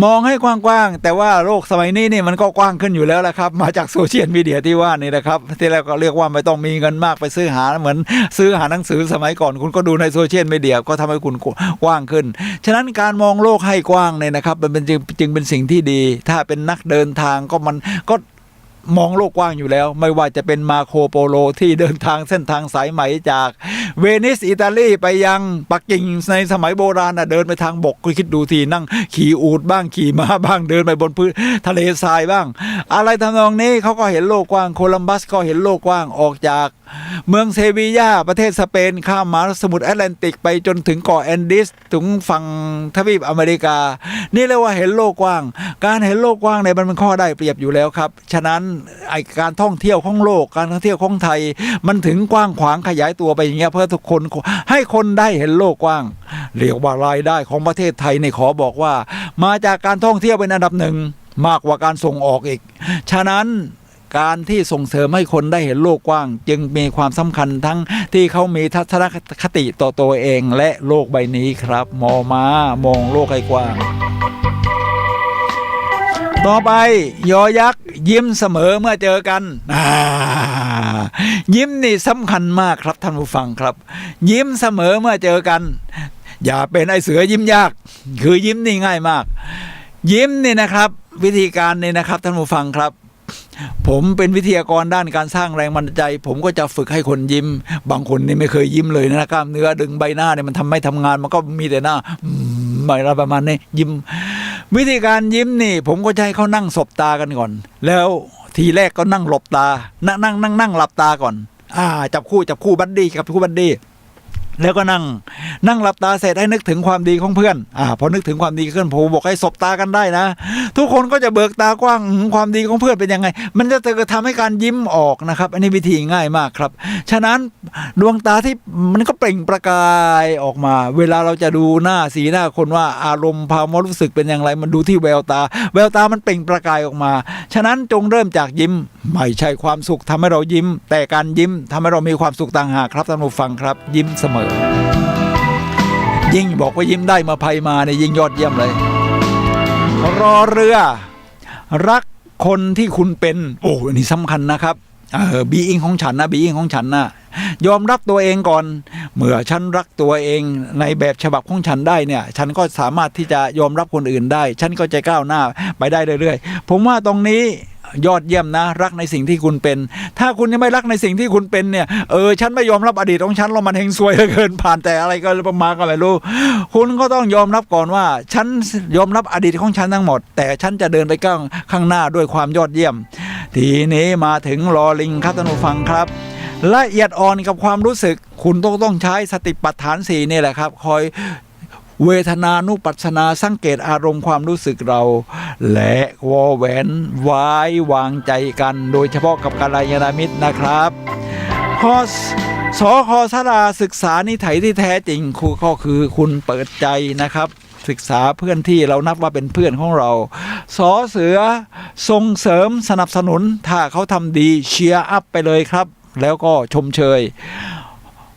Speaker 1: มองให้กว้างๆแต่ว่าโลกสมัยนี้นี่มันก็กว้างขึ้นอยู่แล้วละครับมาจากโซเชียลมีเดียที่ว่านี่นะครับที่แรกก็เรียกว่าไม่ต้องมีเงินมากไปซื้อหาเหมือนซื้อหาหนังสือสมัยก่อนคุณก็ดูในโซเชียลมีเดียก็ทำให้คุณกว้างขึ้นฉะนั้นการมองโลกให้กว้างเนี่ยนะครับมันจึงเป็นสิ่งที่ดีถ้าเป็นนักเดินทางก็มันก็มองโลกกว้างอยู่แล้วไม่ว่าจะเป็นมาโคโปโลที่เดินทางเส้นทางสายไหมจากเวนิสอิตาลีไปยังปักกิ่งในสมัยโบราณเดินไปทางบกคุณคิดดูทีนั่งขี่อูฐบ้างขี่ม้าบ้างเดินไปบนพื้นทะเลทรายบ้างอะไรทำนองนี้เขาก็เห็นโลกกว้างโคลัมบัสก็เห็นโลกกว้างออกจากเมืองเซบียาประเทศสเปนข้ามมหาสมุทรแอตแลนติกไปจนถึงเกาะแอนดีสถึงฝั่งทวีปอเมริกานี่เรียกว่าเห็นโลกกว้างการเห็นโลกกว้างในมันเป็นข้อได้เปรียบอยู่แล้วครับฉะนั้นการท่องเที่ยวของโลกการท่องเที่ยวของไทยมันถึงกว้างขวางขยายตัวไปอย่างเงี้ยเพื่อทุกคนให้คนได้เห็นโลกกว้างเรียกว่ารายได้ของประเทศไทยในขอบอกว่ามาจากการท่องเที่ยวเป็นอันดับหนึ่งมากกว่าการส่งออกอีกฉะนั้นการที่ส่งเสริมให้คนได้เห็นโลกกว้างจึงมีความสำคัญทั้งที่เขามีทัศนคติต่อตัวเองและโลกใบนี้ครับมองโลกให้กว้างต่อไปยอยักษ์ยิ้มเสมอเมื่อเจอกันยิ้มนี่สำคัญมากครับท่านผู้ฟังครับยิ้มเสมอเมื่อเจอกันอย่าเป็นไอ้เสือยิ้มยากคือยิ้มนี่ง่ายมากยิ้มนี่นะครับวิธีการนี่นะครับท่านผู้ฟังครับผมเป็นวิทยากรด้านการสร้างแรงบันดาลใจผมก็จะฝึกให้คนยิ้มบางคนนี่ไม่เคยยิ้มเลยนะกล้ามเนื้อดึงใบหน้าเนี่ยมันทำไม่ทำงานมันก็มีแต่หน้าอะไรประมาณนี้ยิ้มวิธีการยิ้มนี่ผมก็จะให้เขานั่งสบตากันก่อนแล้วทีแรกก็นั่งหลบตานั่งหลับตาก่อนจับคู่บัดดี้กับคู่บัดดี้แล้วก็นั่งหลับตาเสร็จให้นึกถึงความดีของเพื่อนพอนึกถึงความดีขึ้นผมบอกให้สบตากันได้นะทุกคนก็จะเบิกตากว้างความดีของเพื่อนเป็นยังไงมันจะทำให้การยิ้มออกนะครับอันนี้วิธีง่ายมากครับฉะนั้นดวงตาที่มันก็เปล่งประกายออกมาเวลาเราจะดูหน้าสีหน้าคนว่าอารมณ์ความรู้สึกเป็นอย่างไรมันดูที่แววตามันเปล่งประกายออกมาฉะนั้นจงเริ่มจากยิ้มไม่ใช่ความสุขทำให้เรายิ้มแต่การยิ้มทำให้เรามีความสุขต่างหากครับท่านผู้ฟังครับยิ้มเสมอยิ่งบอกว่ายิ้มได้มาภัยมาเนี่ยยิ่งยอดเยี่ยมเลยรอเรือรักคนที่คุณเป็นอันนี้สำคัญนะครับบีอิงของฉันนะบีอิงของฉันนะยอมรับตัวเองก่อนเมื่อฉันรักตัวเองในแบบฉบับของฉันได้เนี่ยฉันก็สามารถที่จะยอมรับคนอื่นได้ฉันก็จะก้าวหน้าไปได้เรื่อยๆผมว่าตรงนี้ยอดเยี่ยมนะรักในสิ่งที่คุณเป็นถ้าคุณยังไม่รักในสิ่งที่คุณเป็นเนี่ยฉันไม่ยอมรับอดีตของฉันแล้วมันเฮงซวยเหลือเกินผ่านแต่อะไรก็ประมาณก็ไม่รู้คุณก็ต้องยอมรับก่อนว่าฉันยอมรับอดีตของฉันทั้งหมดแต่ฉันจะเดินไปข้างหน้าด้วยความยอดเยี่ยมทีนี้มาถึงลอลิงครับท่านผู้ฟังครับละเอียดอ่อนกับความรู้สึกคุณต้องใช้สติปัฏฐาน4นี่แหละครับคอยเวทนานุปัสสนาสังเกตอารมณ์ความรู้สึกเราและวอแหวนไว้วางใจกันโดยเฉพาะกับกัลยาณมิตรนะครับข้อสคสราศึกษานิสัยที่แท้จริงก็คือคุณเปิดใจนะครับศึกษาเพื่อนที่เรานับว่าเป็นเพื่อนของเรา สอเสือส่งเสริมสนับสนุนถ้าเขาทำดีเชียร์อัพไปเลยครับ แล้วก็ชมเชย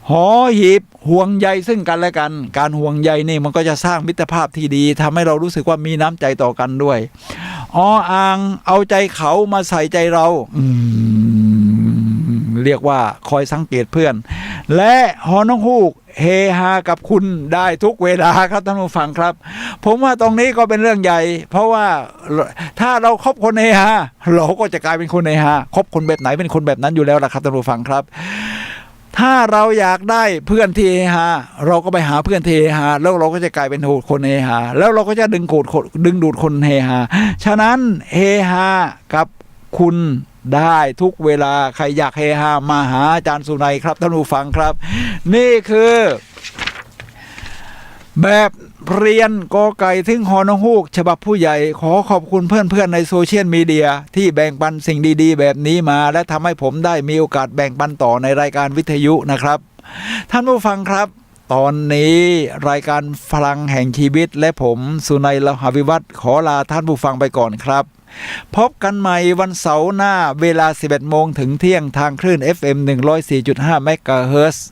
Speaker 1: หอหีบห่วงใยซึ่งกันและกันการห่วงใยนี่มันก็จะสร้างมิตรภาพที่ดีทำให้เรารู้สึกว่ามีน้ำใจต่อกันด้วยอ่างเอาใจเขามาใส่ใจเราเรียกว่าคอยสังเกตเพื่อนและหอนกฮูกเฮฮากับคุณได้ทุกเวลาครับท่านผู้ฟังครับผมว่าตรงนี้ก็เป็นเรื่องใหญ่เพราะว่าถ้าเราคบคนเฮฮาเราก็จะกลายเป็นคนเฮฮาคบคนแบบไหนเป็นคนแบบนั้นอยู่แล้วล่ะครับท่านผู้ฟังครับถ้าเราอยากได้เพื่อนที่เฮฮาเราก็ไปหาเพื่อนที่เฮฮาแล้วเราก็จะกลายเป็นคนเฮฮาแล้วเราก็จะดึงดูดคนเฮฮาฉะนั้นเฮฮากับคุณได้ทุกเวลาใครอยากเฮฮามาหาอาจารย์สุนัยครับท่านผู้ฟังครับนี่คือแบบเรียนกอไก่ถึงฮอนกฮูกฉบับผู้ใหญ่ขอขอบคุณเพื่อนๆในโซเชียลมีเดียที่แบ่งปันสิ่งดีๆแบบนี้มาและทำให้ผมได้มีโอกาสแบ่งปันต่อในรายการวิทยุนะครับท่านผู้ฟังครับตอนนี้รายการพลังแห่งชีวิตและผมสุนัย ละหวิวัฒน์ขอลาท่านผู้ฟังไปก่อนครับพบกันใหม่วันเสาร์หน้าเวลา 11 โมงถึงเที่ยงทางคลื่น FM 104.5 เมกะเฮิรตซ์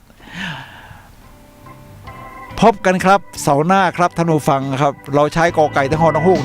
Speaker 1: พบกันครับเสาร์หน้าครับท่านผู้ฟังครับเราใช้กอไก่ทั้งฮอนกฮูก